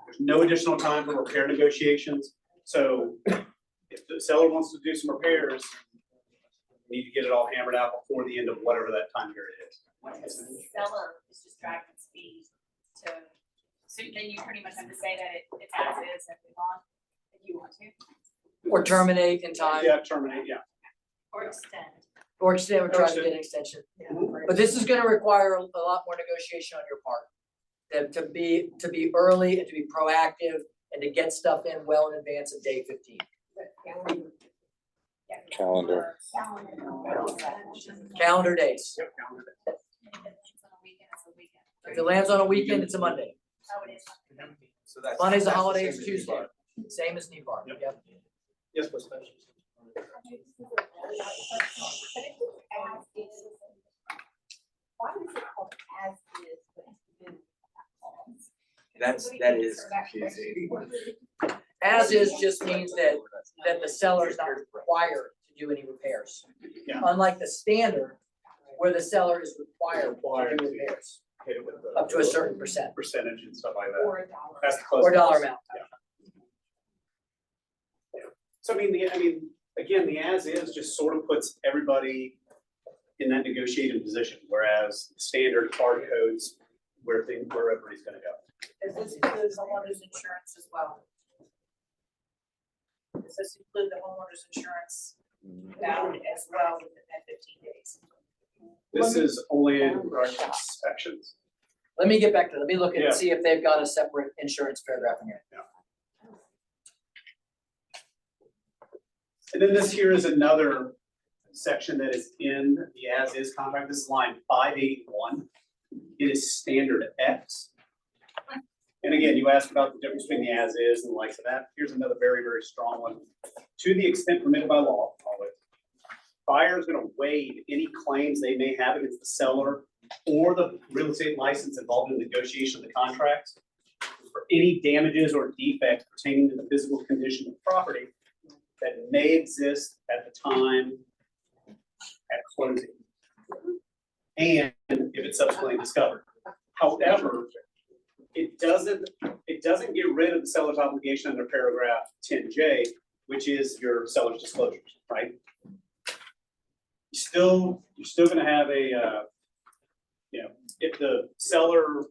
There's no additional time for repair negotiations, so if the seller wants to do some repairs, you need to get it all hammered out before the end of whatever that time period is. What if the seller is just dragging its feet to, so then you pretty much have to say that it's as is and move on, if you want to, Or terminate in time, Yeah, terminate, yeah. or extend. or extend, or try to get an extension. But this is gonna require a lot more negotiation on your part. To be early and to be proactive and to get stuff in well in advance of day 15. Calendar. Calendar days. Yep, calendar day. If it lands on a weekend, it's a Monday. Oh, it is. So that's. Monday's a that's the holiday, same it's as Tuesday. NEFAR. Same as NEFAR, Yep. yep. Yes, please. Why is it called as is? That is confusing. As is just means that the seller is not required to do any repairs. Yeah. Unlike the standard, where the seller is required to do repairs, Hit it with the up to a certain percentage percentage and stuff like that. Or a dollar. That's the or closest. dollar amount. So I mean, again, the as is just sort of puts everybody in that negotiated position, whereas standard hard codes where everybody's gonna go. Does this include homeowners insurance as well? Does this include the homeowners insurance bound as well within that 15 days? This is only in regard to inspections. Let me get back to, let me look Yeah. and see if they've got a separate insurance paragraph in here. And then this here is another section that is in the as-is contract. This is line 581. It is standard X. And again, you asked about the difference between the as-is and the likes of that. Here's another very, very strong one. To the extent permitted by law, always, buyer is going to waive any claims they may have against the seller or the real estate license involved in the negotiation of the contracts for any damages or defects pertaining to the physical condition of the property that may exist at the time at closing, and if it's subsequently discovered. However, it doesn't get rid of the seller's obligation under paragraph 10J, which is your seller's disclosures, right? You're still gonna have a, if the seller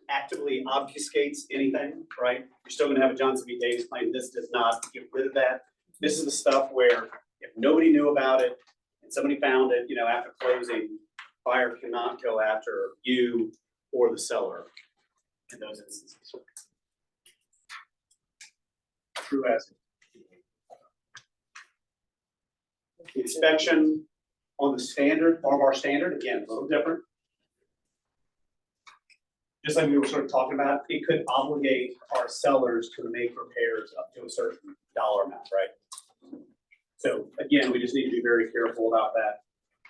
actively obfuscates anything, right? You're still gonna have a Johnson v. Davis claim. This does not get rid of that. This is the stuff where if nobody knew about it and somebody found it, after closing, buyer cannot go after you or the seller in those instances. True as. The inspection on the standard, FARBar standard, again, a little different. Just like we were sort of talking about, it could obligate our sellers to make repairs up to a certain dollar amount, right? So again, we just need to be very careful about that.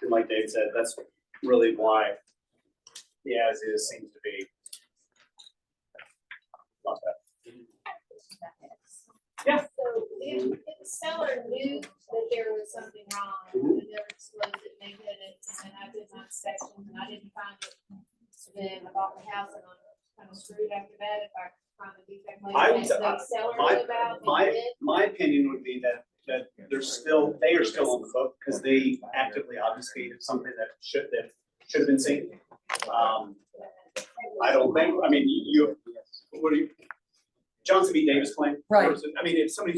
And like Dave said, that's really why the as is seems to be. Not that. Yeah. So if the seller knew that there was something wrong, and never disclosed it, and they did it, and I did my inspection, and I didn't find it, then I bought the house and I'm kind of screwed after that if I find the defect. I would later, say- and the seller knew about it, and did. My opinion would be that they are still on the hook because they actively obfuscated something that should have been seen. I don't think, what do you, Johnson v. Davis claim? Right. Versus- I mean, if somebody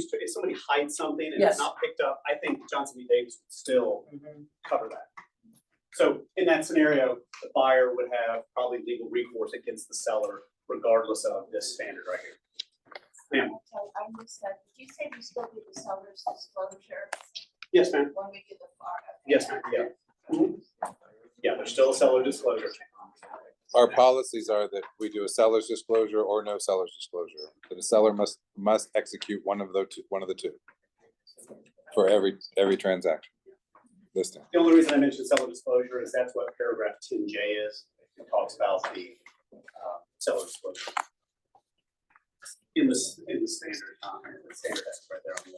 hides something and Yes. it's not picked up, I think Johnson v. Davis would still cover that. So in that scenario, the buyer would have probably legal recourse against the seller regardless of this standard right here. Ma'am? I missed that. Did you say we still do the seller's disclosure Yes, ma'am. when we get the FAR? Yes, ma'am. Yeah. Mhm. Yeah, there's still a seller disclosure. Our policies are that we do a seller's disclosure or no seller's disclosure. That the seller must execute one of the two for every transaction listing. The only reason I mentioned seller disclosure is that's what paragraph 10J is. It talks about the seller disclosure. In the standard, the standard that's right there on the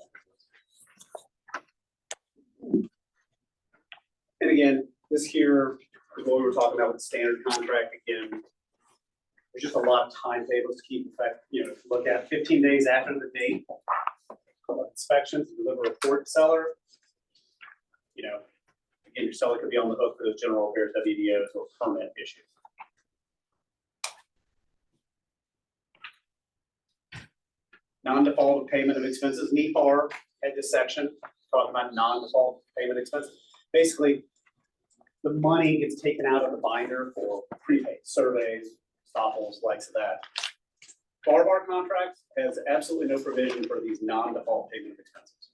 left. And again, this here is what we were talking about with the standard contract. Again, there's just a lot of timetables to keep effect, to look at 15 days after the date of inspection to deliver a report to seller. Again, your seller could be on the hook for those general repairs, WDOs, or permit issues. Non-default of payment of expenses. NEFAR had this section talking about non-default payment expenses. Basically, the money gets taken out of the binder for prepaid surveys, stoppals, likes of that. FARBar contracts has absolutely no provision for these non-default payment of expenses.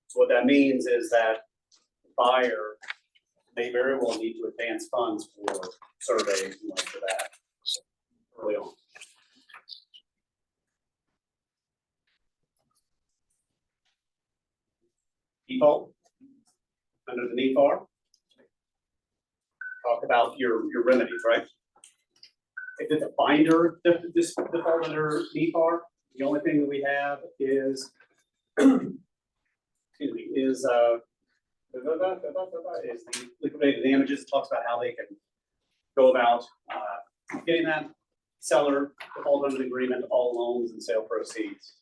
So what that means is that the buyer may very well need to advance funds for surveys and like for that early on. default, under the NEFAR. Talk about your remedies, right? If it's a binder default under NEFAR, the only thing that we have is, excuse me, is the liquidated damages. It talks about how they can go about getting that seller default under the agreement, all loans and sale proceeds.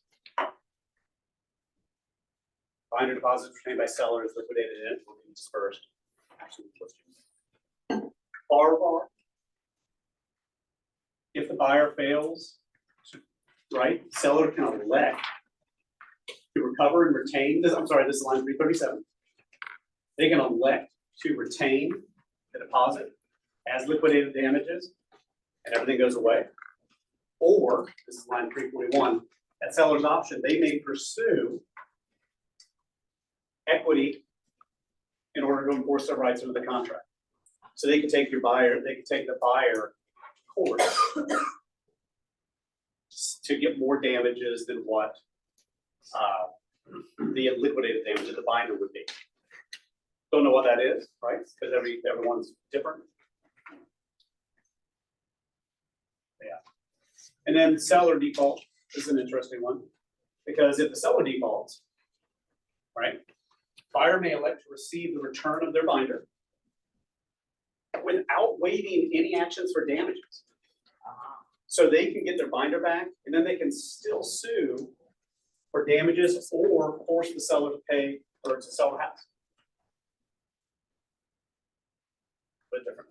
Binder deposits retained by sellers liquidated and will be dispersed. FARBar. If the buyer fails, right, seller can elect to recover and retain this. I'm sorry, this is line 337. They can elect to retain the deposit as liquidated damages, and everything goes away. Or this is line 341. At seller's option, they may pursue equity in order to enforce their rights under the contract. So they can take your buyer, they can take the buyer to court to get more damages than what the liquidated damages the binder would be. Don't know what that is, right? Because everyone's different. Yeah. And then seller default is an interesting one, because if the seller defaults, right, buyer may elect to receive the return of their binder without waiving any actions for damages. So they can get their binder back, and then they can still sue for damages or force the seller to pay or to sell the house. But different.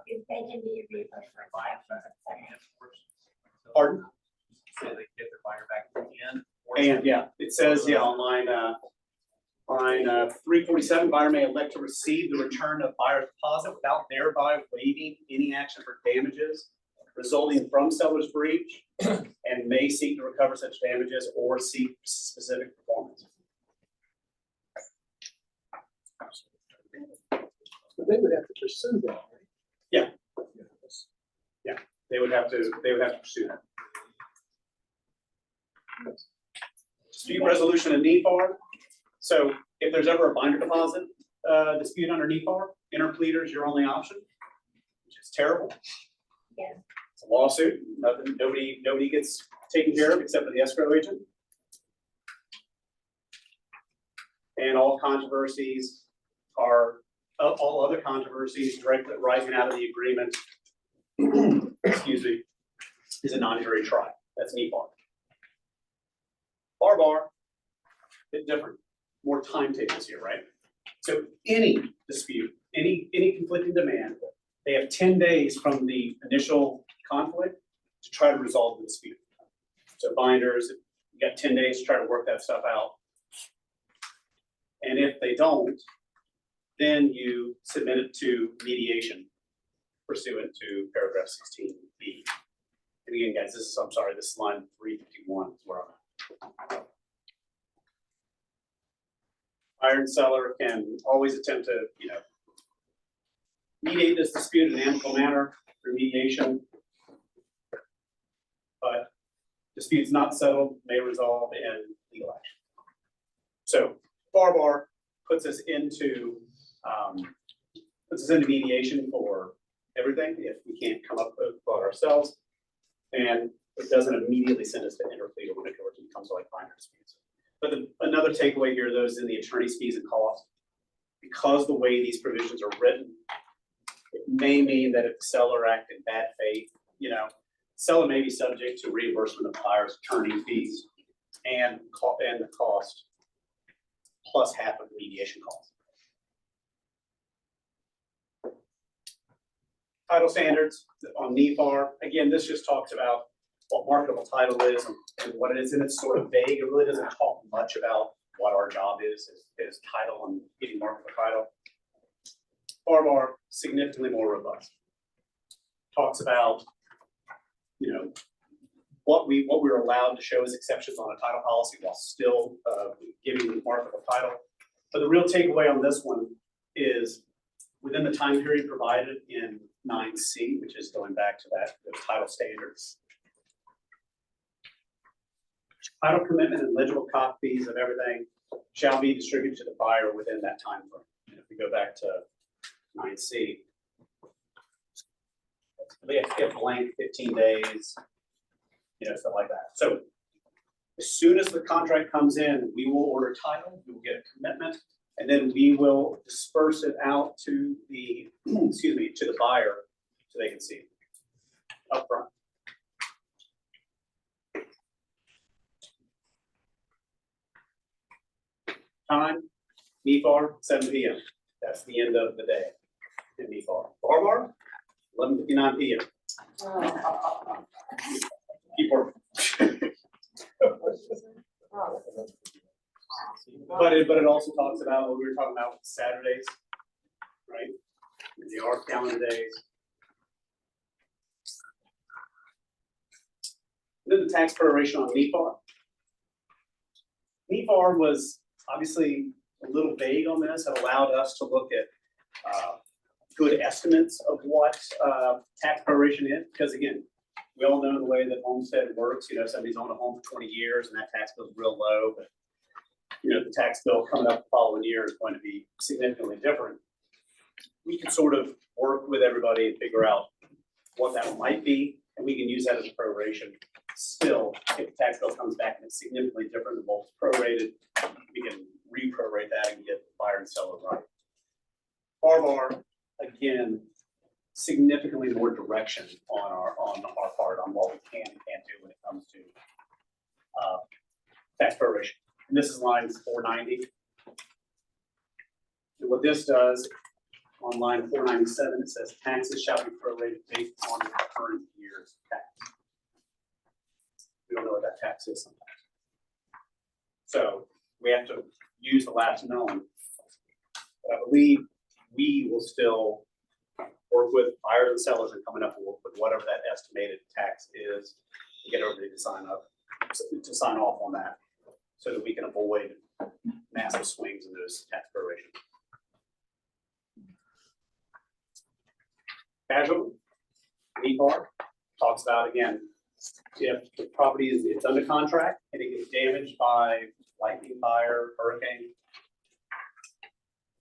If they can be reimbursed for Pardon? So they get their buyer back at the end. And yeah, it says, yeah, on line 347, buyer may elect to receive the return of buyer's deposit without thereby waiving any action for damages resulting from seller's breach, and may seek to recover such damages or seek specific performance. But they would have to pursue that, right? Yeah. Yeah, they would have to pursue that. Dispute resolution in NEFAR. So if there's ever a binder deposit dispute under NEFAR, interpleader is your only option, which is terrible. Yeah. It's a lawsuit. Nobody gets taken care of except for the escrow agent. And all controversies are all other controversies directly arising out of the agreement. Excuse me, is a non-jury trial. That's NEFAR. FARBar, a bit different, more timetables here, right? So any dispute, any conflicting demand, they have 10 days from the initial conflict to try to resolve the dispute. So binders, you got 10 days to try to work that stuff out. And if they don't, then you submit it to mediation pursuant to paragraph 16B. And again, guys, this is line 351 is where I'm at. Buyer and seller can always attempt to, mediate this dispute in an amicable manner through mediation. But disputes not settled may resolve in legal action. So FARBar puts us into mediation for everything if we can't come up with it ourselves, and it doesn't immediately send us to interpleader when it comes to like binder disputes. But another takeaway here, though, is in the attorney's fees and costs. Because the way these provisions are written, it may mean that if the seller acted in bad faith, seller may be subject to reimbursement of buyer's attorney fees and the cost plus half of the mediation cost. Title standards on NEFAR. Again, this just talks about what marketable title is and what it is, and it's sort of vague. It really doesn't talk much about what our job is title and getting marketable title. FARBar, significantly more robust. Talks about, what we were allowed to show as exceptions on a title policy while still giving marketable title. But the real takeaway on this one is within the time period provided in 9C, which is going back to those title standards. Title commitment and legible copies of everything shall be distributed to the buyer within that time frame. And if we go back to 9C, they have to get blank 15 days, stuff like that. So as soon as the contract comes in, we will order title, we will get a commitment, and then we will disperse it out to the, to the buyer so they can see it upfront. Time, NEFAR, 7 p.m. That's the end of the day in NEFAR. FARBar, 11:59 p.m. Keep working. But it also talks about what we were talking about with Saturdays, right? They are calendar days. Then the tax proration on NEFAR. NEFAR was obviously a little vague on this. It allowed us to look at good estimates of what tax proration is, because again, we all know the way that homestead works. Somebody's owned a home for 20 years and that tax bill is real low, but the tax bill coming up the following year is going to be significantly different. We can sort of work with everybody and figure out what that might be, and we can use that as a proration. Still, if the tax bill comes back and it's significantly different than what was prorated, we can re-prorate that and get the buyer and seller right. FARBar, again, significantly more direction on our part on what we can and can't do when it comes to tax proration. And this is lines 490. And what this does, on line 497, it says taxes shall be prorated based on the current year's tax. We don't know what that tax is sometimes. So we have to use the last known. But I believe we will still work with buyers and sellers and coming up with whatever that estimated tax is, and get everybody to sign off on that, so that we can avoid massive swings in those tax prorations. Casual, NEFAR talks about, again, if the property it's under contract and it gets damaged by lightning, fire, hurricane,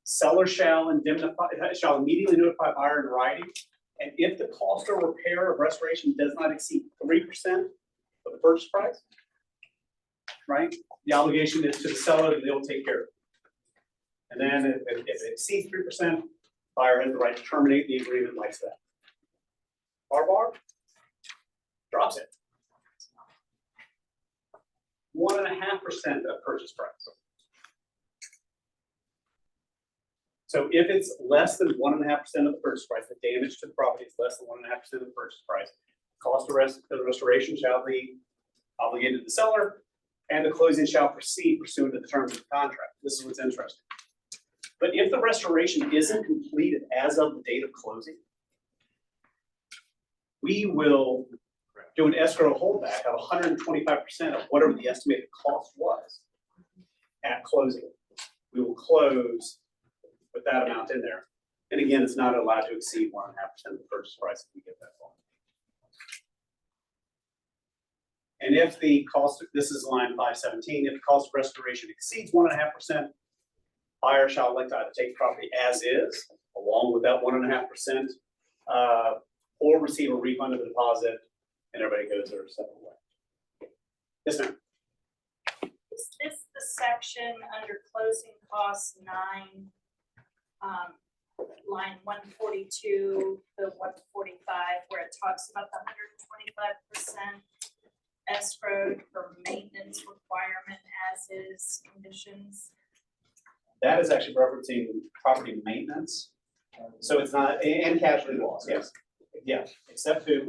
seller shall immediately notify buyer in writing, and if the cost of repair or restoration does not exceed 3% of the purchase price, right? The obligation is to the seller that they'll take care of it. And then if it exceeds 3%, buyer has the right to terminate the agreement like that. FARBar drops it. 1.5% of purchase price. So if it's less than 1.5% of the purchase price, the damage to the property is less than 1.5% of the purchase price, cost of the restoration shall be obligated to the seller, and the closing shall proceed pursuant to the terms of the contract. This is what's interesting. But if the restoration isn't completed as of the date of closing, we will do an escrow holdback of 125% of whatever the estimated cost was at closing. We will close with that amount in there. And again, it's not allowed to exceed 1.5% of the purchase price if we get that far. And if the cost, this is line 517, if the cost of restoration exceeds 1.5%, buyer shall elect to either take the property as is, along with that 1.5%, or receive a refund of the deposit, and everybody goes their separate way. Yes, ma'am. Is this the section under closing costs 9, line 142, the 145, where it talks about the 125% escrow for maintenance requirement as is conditions? That is actually referencing property maintenance. So it's not, and casualty loss, yes. Yeah, except to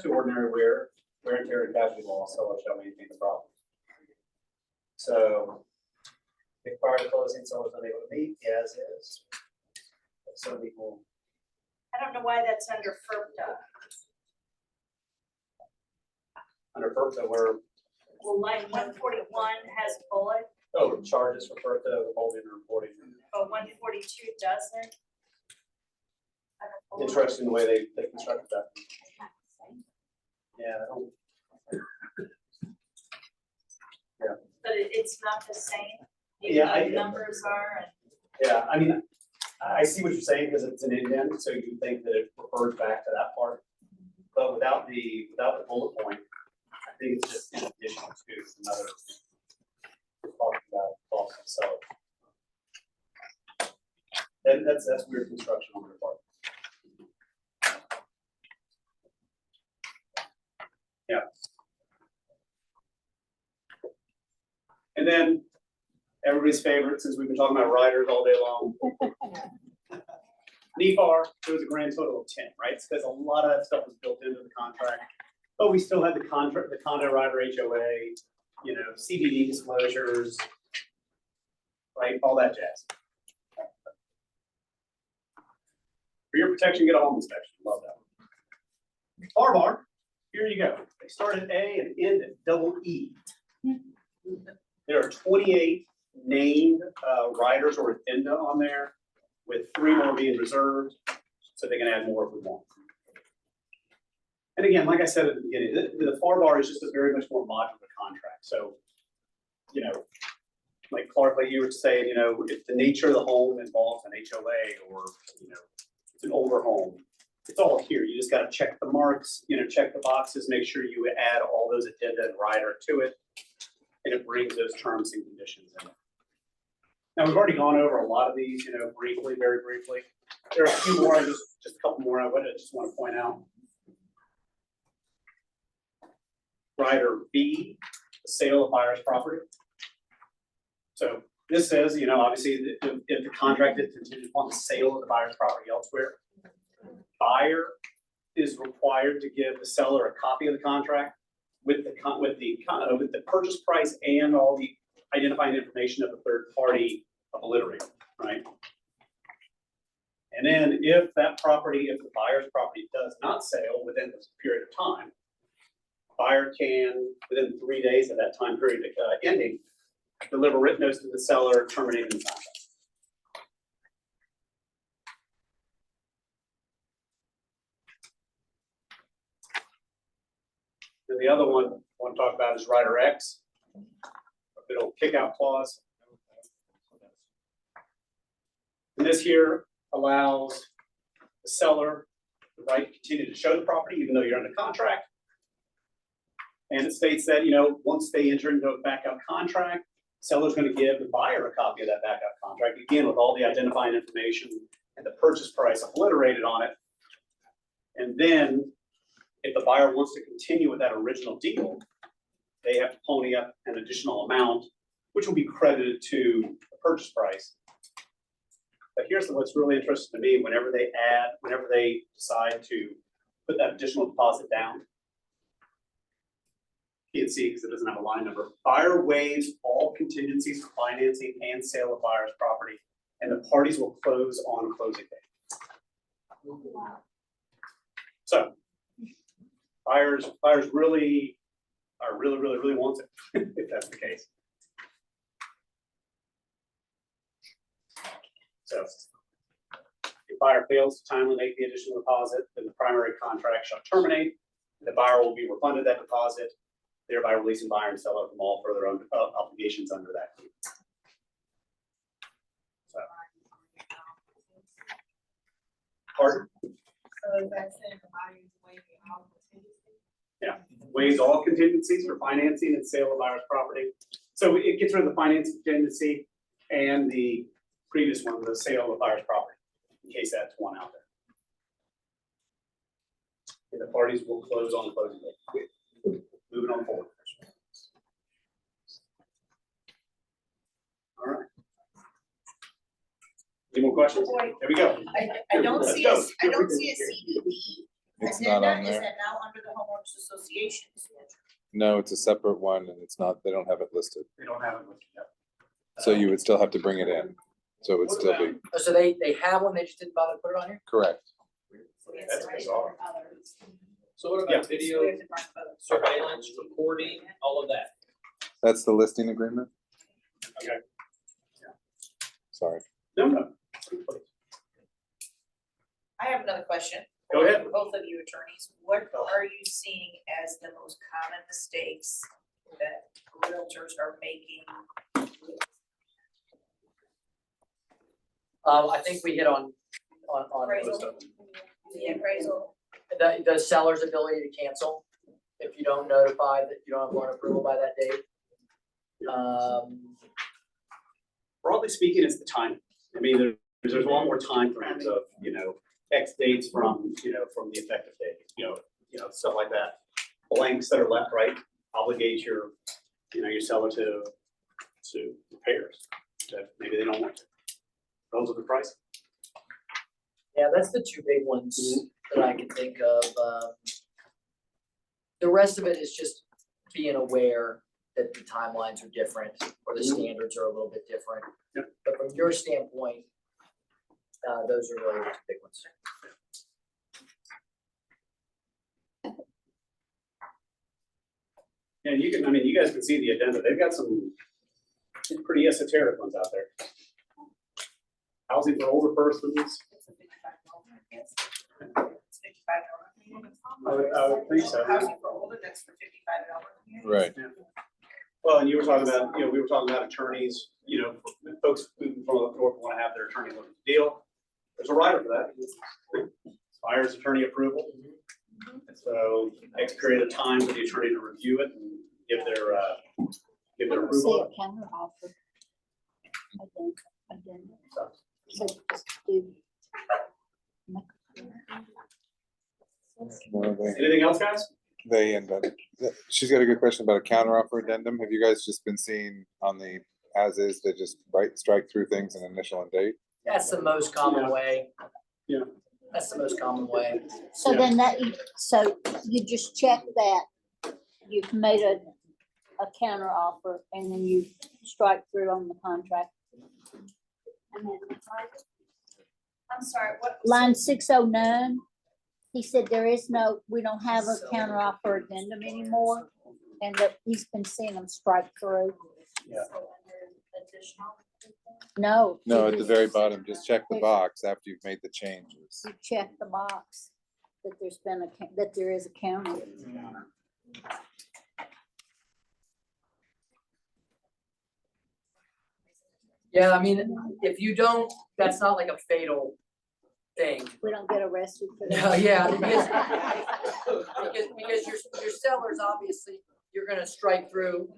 ordinary wear and tear and casualty loss, seller shall maintain the property. So if prior to closing, seller's unable to meet, as is. Some people. I don't know why that's under FERPTA. Under FERPTA, where. Well, line 141 has bullet, Oh, charges for FERPTA, withholding and reporting. but 142 doesn't. Interesting the way they constructed that. Yeah, I don't. Yeah. But it's not the same. Yeah, what the numbers are and. Yeah, I mean, I see what you're saying because it's an indent, so you think that it refers back to that part. But without the bullet point, I think it's just in addition to another. Talking about cost itself. And that's weird construction on their part. Yeah. And then everybody's favorite, since we've been talking about riders all day long. NEFAR, there was a grand total of 10, right? So there's a lot of that stuff was built into the contract. But we still had the contract, the condo rider HOA, you know, CBD disclosures, right? All that jazz. For your protection, get a home inspection. Love that. FARBar, here you go. They start at A and end at double E. There are 28 named riders or addenda on there, with 3 more being reserved, so they can add more if we want. And again, like I said at the beginning, the FARBar is just a very much more modular contract. So, you know, like Clark, like you were saying, you know, if the nature of the home involves an HOA or, you know, it's an older home, it's all here. You just got to check the marks, you know, check the boxes, make sure you add all those addenda and rider to it, and it brings those terms and conditions in. Now, we've already gone over a lot of these, you know, briefly, very briefly. There are a few more, just a couple more I just want to point out. Rider B, the sale of buyer's property. So this says, you know, obviously, if the contract is contingent upon the sale of the buyer's property elsewhere, buyer is required to give the seller a copy of the contract with the purchase price and all the identifying information of the third party obliterated, right? And then if the buyer's property does not sell within this period of time, buyer can, within 3 days of that time period ending, deliver written notice to the seller terminating the contract. And the other one I want to talk about is Rider X, a good old kick-out clause. And this here allows the seller the right to continue to show the property even though you're under contract. And it states that, you know, once they enter into a backup contract, seller's going to give the buyer a copy of that backup contract, again, with all the identifying information and the purchase price obliterated on it. And then if the buyer wants to continue with that original deal, they have to pony up an additional amount, which will be credited to the purchase price. But here's what's really interesting to me, whenever they decide to put that additional deposit down, you can see because it doesn't have a line number. Buyer waives all contingencies for financing and sale of buyer's property, and the parties will close on closing day. So buyers really wants it, if that's the case. So if buyer fails to timely make the additional deposit, then the primary contract shall terminate. The buyer will be refunded that deposit, thereby releasing buyer and seller from all further obligations under that agreement. So. Pardon? So is that saying the buyer is waiving all contingencies? Yeah, waives all contingencies for financing and sale of buyer's property. So it gets rid of the financing contingency and the previous one, the sale of buyer's property, in case that's one out there. And the parties will close on closing day. Moving on forward. All right. Any more questions? There we go. I don't Let's see go. I don't see a CDD. It's not on Is there. that now under the homeowners association? No, it's a separate one and it's not, they don't have it listed. They don't have it listed yet. So you would still have to bring it in. So it would still be Oh, so they have one, they just didn't bother to put it on here? correct. That's bizarre. So what Yeah. about video, surveillance, recording, all of that? That's the listing agreement? Okay. Sorry. No. I have another question. Go ahead. For both of you attorneys, what are you seeing as the most common mistakes that realtors are making I think we hit on Appraisal. The appraisal. the seller's ability to cancel if you don't notify that you don't have loan approval by that date. Broadly speaking, it's the time. I mean, there's a lot more time frames of, X dates from the effective date, stuff like that. Blanks that are left, right, obligate your seller to repairs that maybe they don't want to. Those are the price. Yeah, that's the two big ones that I can think of. The rest of it is just being aware that the timelines are different or the standards are a little bit different. Yep. But from your standpoint, those are really the two big ones. Yeah, you guys can see the addenda. They've got some pretty esoteric ones out there. Housing for older persons. I would think so. Housing for older, that's for $55. Right. Well, and you were talking about, we were talking about attorneys, folks moving from up north want to have their attorney look at the deal. There's a rider for that. Buyer's attorney approval. So X period of time for the attorney to review it and give their approval. Counter offer. So just do. Anything else, guys? She's got a good question about a counteroffer addendum. Have you guys just been seeing on the as is, they just strike through things in initial and date? That's the most common way. Yeah. That's the most common way. So then so you just check that you've made a counter offer and then you strike through on the contract. I'm sorry, what? Line 609, he said we don't have a counter offer addendum anymore. And that he's been seeing them strike through. Yeah. No. No, you at the just- very bottom, just check the box after you've made the changes. You check the box that that there is a counter. Yeah, I mean, if you don't, that's not like a fatal thing. We don't get arrested for No, that. yeah, because your sellers, obviously, you're gonna strike through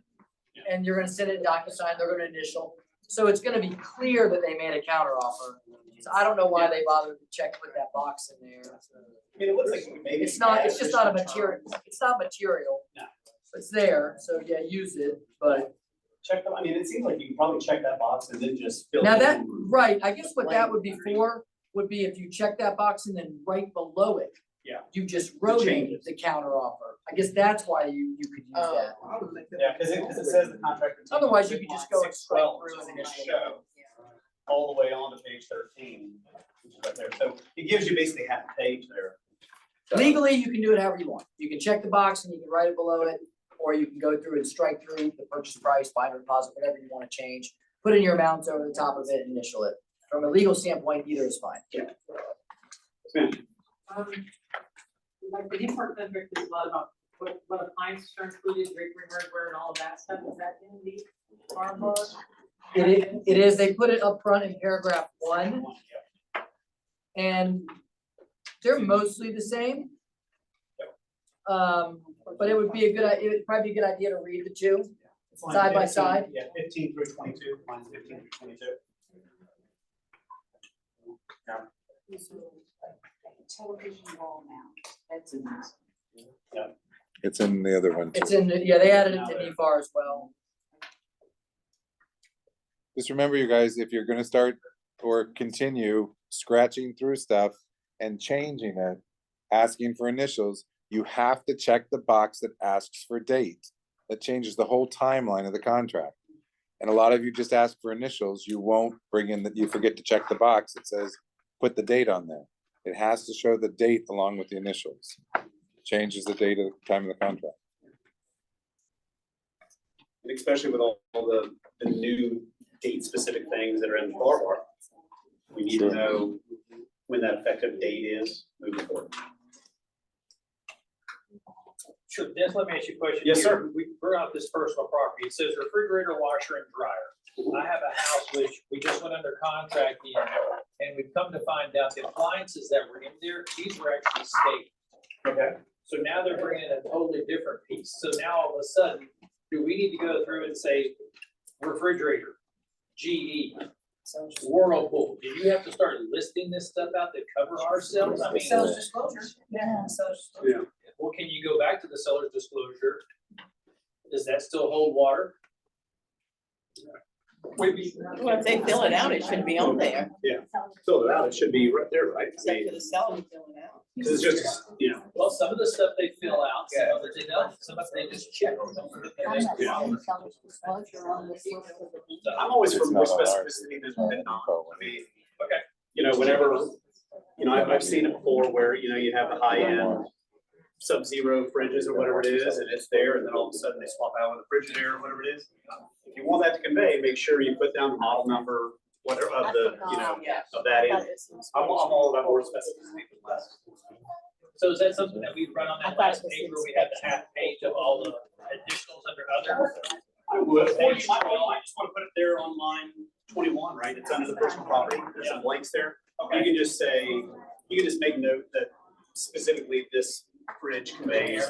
and you're gonna send it in DocuSign, they're gonna initial. So it's gonna be clear that they made a counter offer. So I don't know why they bothered to check, put that box in there. I mean, it looks like maybe. It's just not a material, it's not material. No. It's there, so yeah, use it, but. Check them, it seems like you can probably check that box and then just fill it Now in. that, right, I guess what that would be for, would be if you check that box and then right below it. Yeah. You just wrote in changes. the counter offer. I guess that's why you could use that. Yeah, because it says the contract. Otherwise, you could just go and strike 612, through which and is initial. show all the way on to page 13, which is right there. So it gives you basically half a page there. Legally, you can do it however you want. You can check the box and you can write it below it, or you can go through and strike through the purchase price, binder deposit, whatever you want to change. Put in your amounts over the top of it, initial it. From a legal standpoint, either is fine. Like the import contract is a lot about what appliances are included, drapery, hardware and all of that stuff, is that in the FARBar? It is, they put it up front in paragraph 1. And they're mostly the same. But it would probably be a good idea to read the two side by side. Yeah, 15 through 22, lines 15 through 22. Television wall mount, that's in this. It's in the other one It's too. in, yeah, they added it to NEFAR as well. Just remember, you guys, if you're gonna start or continue scratching through stuff and changing it, asking for initials, you have to check the box that asks for date. That changes the whole timeline of the contract. And a lot of you just ask for initials, you won't bring in you forget to check the box that says, put the date on there. It has to show the date along with the initials. Changes the date of the time of the contract. And especially with all the new date-specific things that are in the FARBar. We need to know when that effective date is moving forward. Sure, Dennis, let me ask you a question. Yes, Here, we're on this personal property. It says refrigerator, washer, and dryer. I have a house which we just went under contract in And we've come to find out the appliances that were in there, these were actually state. Okay. So now they're bringing in a totally different piece. So now all of a sudden, do we need to go through and say refrigerator, GE, Whirlpool? Do you have to start listing this stuff out to cover ourselves? I mean, Seller's disclosure. Yeah. Seller's Yeah. well, can you go back to the seller's disclosure? Does that still hold water? Well, if they fill it out, it should be on there, Fill it out, it should be right there, right? I except mean, for the seller to fill it out. 'cause it's just, you know, Well, some of the stuff they fill out, some of it they don't, some of it they just check. I'm not seeing seller's disclosure on this list of the. So I'm always for more specificity than not. I mean, okay, you know, whenever, you know, I've seen it before where, you know, you have the high-end Sub-Zero fridges or whatever it is, and it's there, and then all of a sudden they swap out with a Frigidaire or whatever it is. If you want that to convey, make sure you put down the model number, whatever, of the, you know, Yeah. of that is. I'm all about more specificity than less. So is that something that we run on that last page where we have the half page of all the additionals under other? I would, or you might, well, I just wanna put it there on line 21, right? It's under the personal property, there's some blanks there. You can just say, you can just make note that specifically this fridge conveys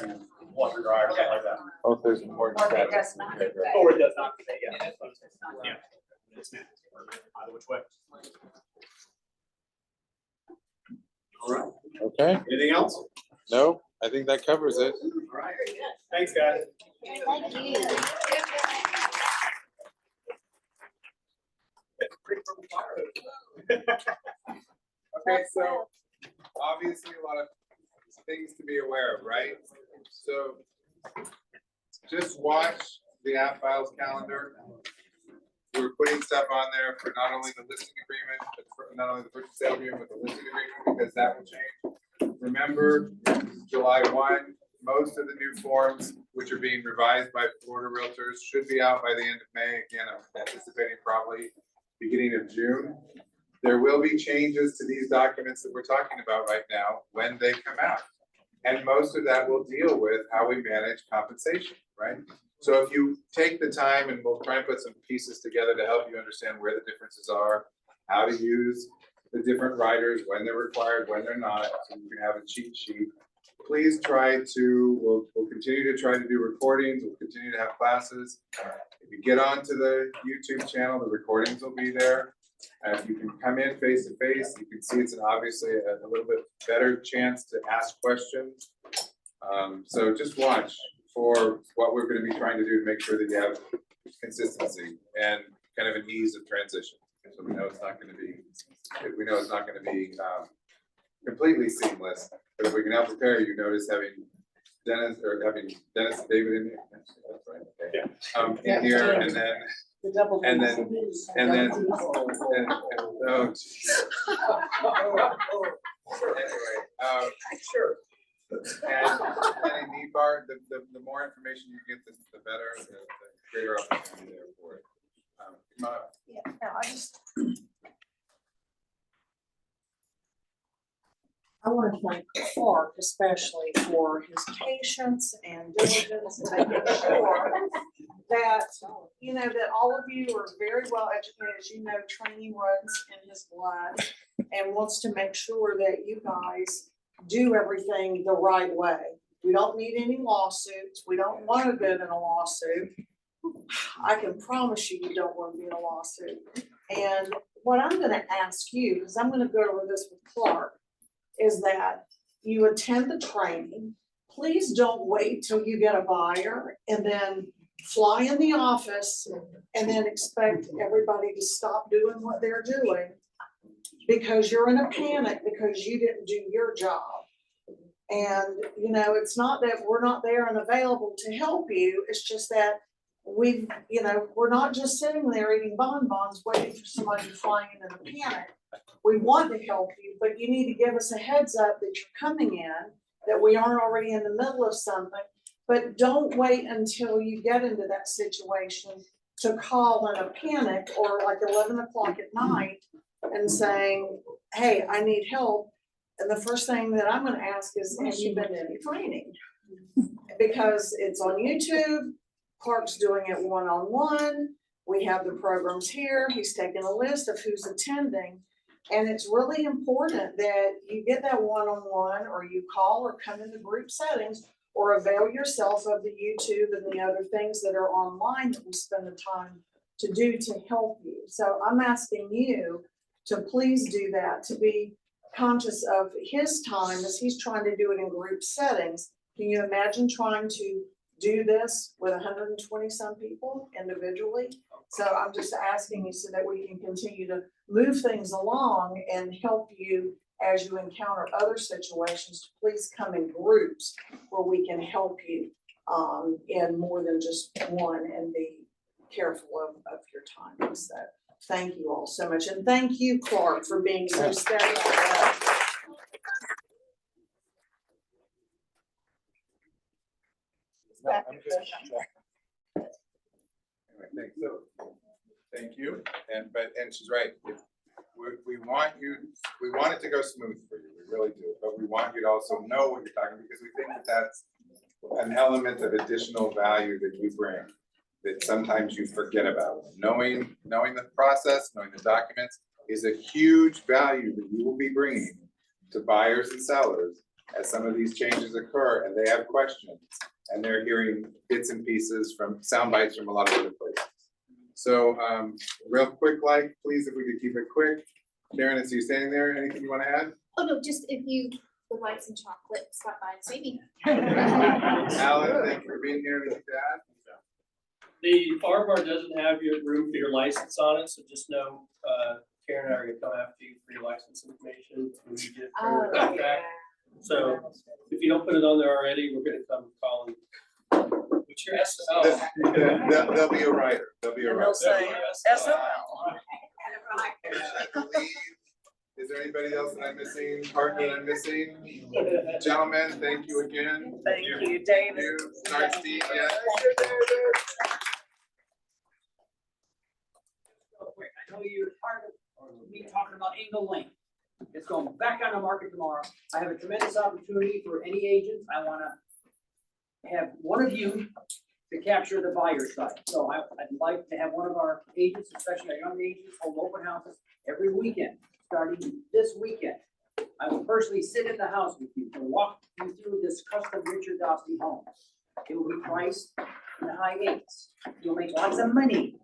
washer dryer, something like that. Oh, if there's more. Or it does not convey. Or it does not convey, yeah. That's what I'm saying. Yeah. It's meant, either which way. All right, Okay, anything else? no, I think that covers it. All right, thanks, guys. Thank you. Okay, so obviously a lot of things to be aware of, right? So just watch the app files calendar. We're putting stuff on there for not only the listing agreement, but for not only the purchase sale agreement, but the listing agreement, because that will change. Remember, July 1, most of the new forms, which are being revised by Florida Realtors, should be out by the end of May. Again, I'm anticipating probably beginning of June. There will be changes to these documents that we're talking about right now when they come out. And most of that will deal with how we manage compensation, right? So if you take the time, and we'll try and put some pieces together to help you understand where the differences are, how to use the different riders, when they're required, when they're not, so you can have a cheat sheet. Please try to, we'll continue to try to do recordings, we'll continue to have classes. If you get onto the YouTube channel, the recordings will be there. If you can come in face to face, you can see it's obviously a little bit better chance to ask questions. So just watch for what we're gonna be trying to do to make sure that you have consistency and kind of an ease of transition. So we know it's not gonna be, completely seamless, but if we can help prepare you, notice having Dennis and David in here. That's right, okay. In here, and then, oh, geez. Anyway, Sure. and in NEFAR, the more information you get, the better, the greater opportunity there for it. Come on. Yeah, no, I want to thank Clark especially for his patience and diligence in making sure that, you know, that all of you are very well educated. As you know, training runs in his blood and wants to make sure that you guys do everything the right way. We don't need any lawsuits. We don't want to get in a lawsuit. I can promise you, you don't want to be in a lawsuit. And what I'm going to ask you, because I'm going to go over this with Clark, is that you attend the training. Please don't wait till you get a buyer and then fly in the office and then expect everybody to stop doing what they're doing because you're in a panic because you didn't do your job. And, you know, it's not that we're not there and available to help you. It's just that we're not just sitting there eating bonbons waiting for somebody to fly in a panic. We want to help you, but you need to give us a heads up that you're coming in, that we aren't already in the middle of something. But don't wait until you get into that situation to call in a panic or like 11 o'clock at night and saying, hey, I need help. And the first thing that I'm gonna ask is, have you been in any training? Because it's on YouTube, Clark's doing it one-on-one. We have the programs here. He's taking a list of who's attending. And it's really important that you get that one-on-one, or you call or come into group settings, or avail yourself of the YouTube and the other things that are online that we spend the time to do to help you. So I'm asking you to please do that, to be conscious of his time as he's trying to do it in group settings. Can you imagine trying to do this with 120 some people individually? So I'm just asking you so that we can continue to move things along and help you as you encounter other situations. To please come in groups where we can help you in more than just one, and be careful of your time. So thank you all so much. And thank you, Clark, for being so steadfast. No, I'm good. Anyway, thanks. So, thank you. And she's right. We want it to go smooth for you. We really do. But we want you to also know what you're talking, because we think that that's an element of additional value that you bring that sometimes you forget about. Knowing the process, knowing the documents is a huge value that you will be bringing to buyers and sellers as some of these changes occur and they have questions and they're hearing bits and pieces from sound bites from a lot of other places. So real quick, please, if we could keep it quick. Sharon, is you standing there? Anything you want to add? Oh, no, just if you would like some chocolate, stop by and see me. Alan, thank you for being here. Anything to add? The FARBar doesn't have your room for your license on it, so just know, Karen and I are gonna come after you for your license information when you get further contract. So if you don't put it on there already, we're gonna come call and. What's your SL? There'll be a writer. There'll be a writer. Is there anybody else that I'm missing? Partner that I'm missing? Gentlemen, thank you again. Thank you, David. Start Steve, yes. Real quick, I know you're tired of me talking about Angle Lane. It's going back on the market tomorrow. I have a tremendous opportunity for any agents. I wanna have one of you to capture the buyer side. So I'd like to have one of our agents, especially our young agents, hold open houses every weekend, starting this weekend. I will personally sit in the house with you to walk you through this custom Richard Dostie home. It will be priced in the high eights. You'll make lots of money.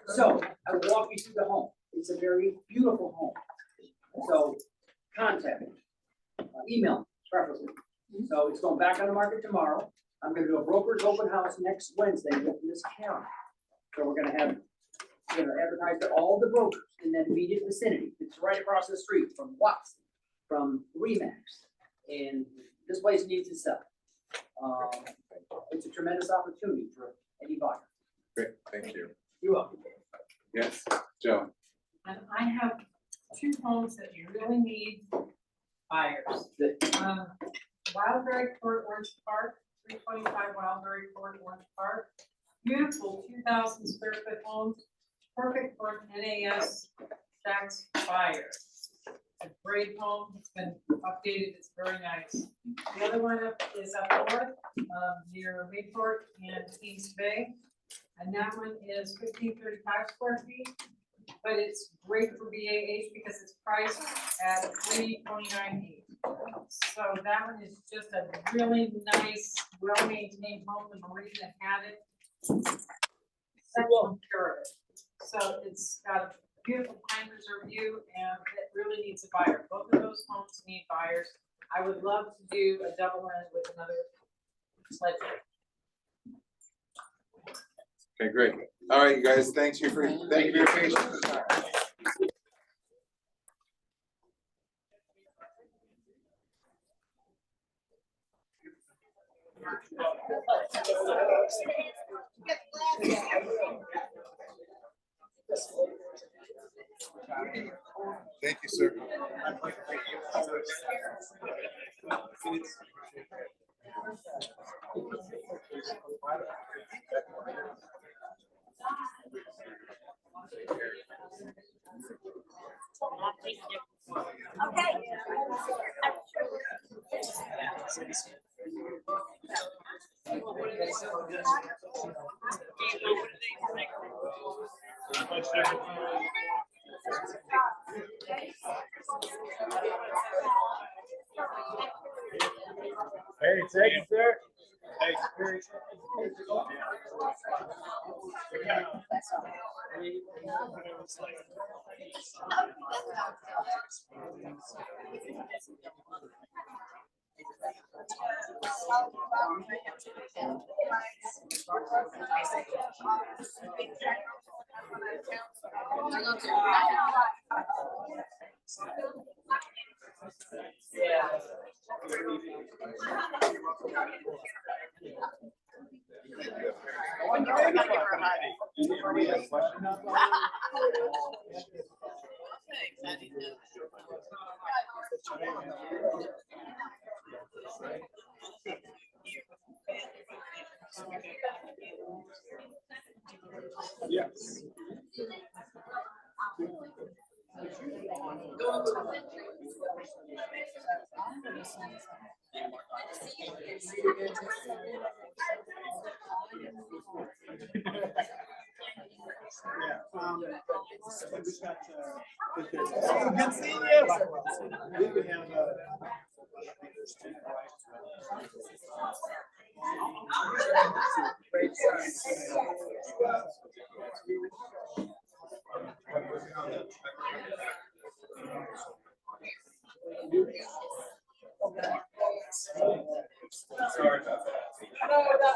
So I will walk you through the home. It's a very beautiful home. So contact me, email preferably. So it's going back on the market tomorrow. I'm gonna do a broker's open house next Wednesday with Miss Karen. So we're gonna advertise to all the brokers in that immediate vicinity. It's right across the street from Watson, from Remax, and this place needs to sell. It's a tremendous opportunity for any buyer. Great, thank you. You're welcome. Yes, Joe. And I have two homes that you really need buyers. Wildberry Court, Orange Park, 325 Wildberry Court, Orange Park. Beautiful 2,000 square foot homes, perfect for an NAS tax buyer. A great home, it's been updated, it's very nice. The other one is up north, near Mayport and East Bay. And that one is 1,535 square feet, but it's great for BAH because it's priced at $329,800. So that one is just a really nice, well-maintained home. The marina had it. Second pure of it. So it's got a beautiful pine preserve view and it really needs a buyer. Both of those homes need buyers. I would love to do a double end with another sledge. Okay, great. All right, you guys, thank you for your patience. Thank you, sir. Thank you, sir. Yes. Good seeing you. Sorry about that.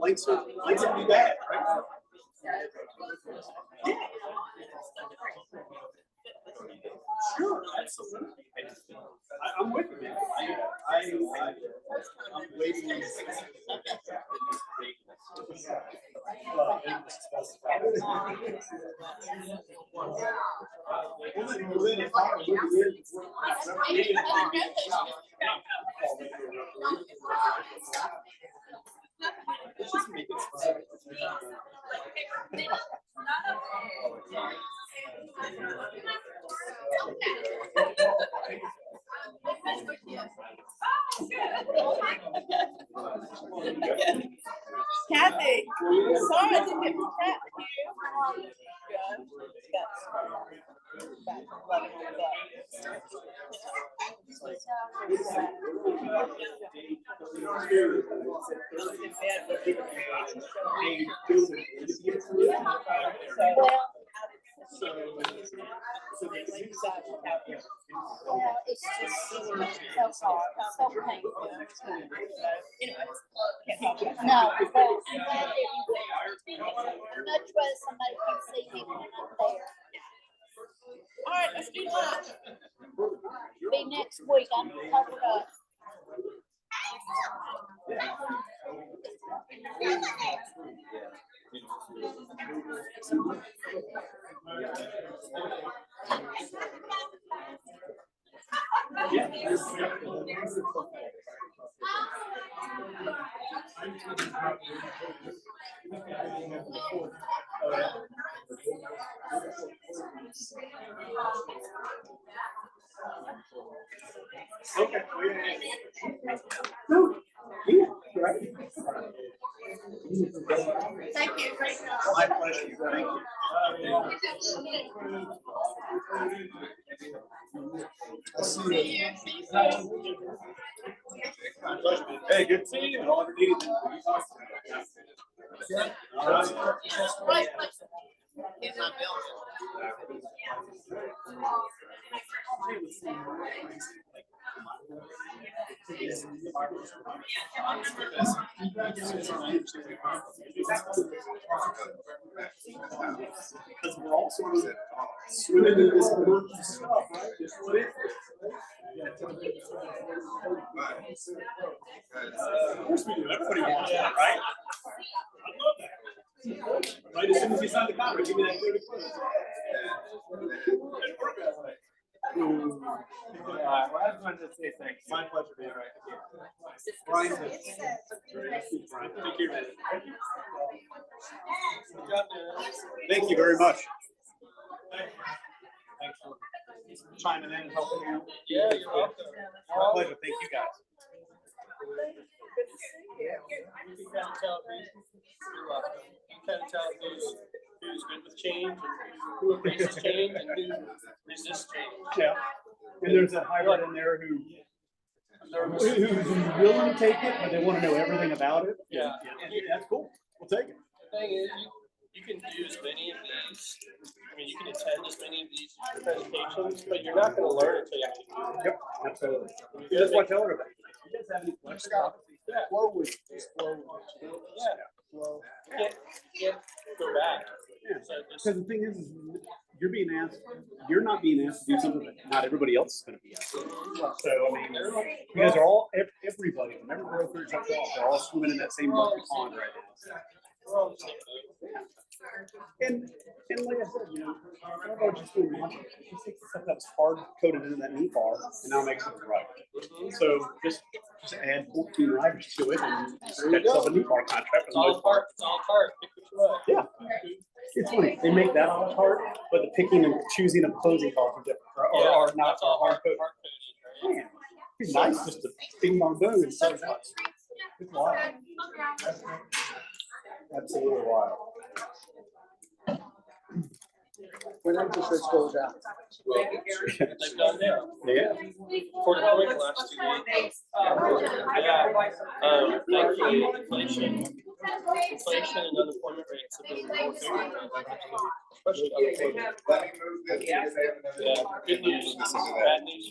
Lights are be bad, right? Sure, absolutely. I'm with you, man. I'm waiting. Kathy, sorry I didn't get to chat with you. Well, it's just so hard, so painful. No, but I'm glad that you went. I'd much rather somebody can see me when I'm there. All right, let's do lunch. Be next week, I'm covered up. Okay. No. Yeah, right. Thank you, great job. My pleasure. Thank you. Hey, good seeing you. All underneath. Because we're all sort of swimming in this murky stuff, right? Just what it is. Of course we do. Everybody wants that, right? I love that. Right as soon as you sign the contract, give me that 30 foot. Well, I just wanted to say thanks. My pleasure being right here. Brian, Take care, man. Thank you very much. Thanks for chiming in and helping out. Yeah, you're welcome. My pleasure. Thank you guys. You can kind of tell you're welcome. You can kind of tell who's good with change and who embraces change and who resists change. Yeah. And there's a hybrid in there who's willing to take it, but they want to know everything about it. Yeah. That's cool. We'll take it. The thing is, you can do as many of these, I mean, you can attend as many of these presentations, but you're not gonna learn until you actually do it. Yep, absolutely. That's what I tell everybody. You guys have any questions? Yeah. Flow with it. Flow with it. Yeah. Well, can't go back. Yeah. So just, Because the thing is you're being asked, you're not being asked to do something that not everybody else is gonna be asked to do. So, I mean, you guys are all, everybody, whenever brokers are off, they're all swimming in that same murky pond right now. we're all the same thing. And like I said, you know, FARBar just doing one, just takes the stuff that was hard coded into that NEFAR and now makes it right. So just add 14 riders to it and get yourself a NEFAR contract. It's all part, pick what you want. Yeah. It's funny, they make that a la carte, but the picking and choosing of closing costs are different, or not That's all hard hard coded. coding, right? Man, it's nice just to bing bong boom and set it up. It's wild. Absolutely wild. When interest rates goes out. They've gone down. Yeah. Quarter point the last 2 days. Yeah. Thank you, inflation and unemployment rates have been more favorable, especially unemployment. Let me move this because I have another. Yeah, good news, bad news.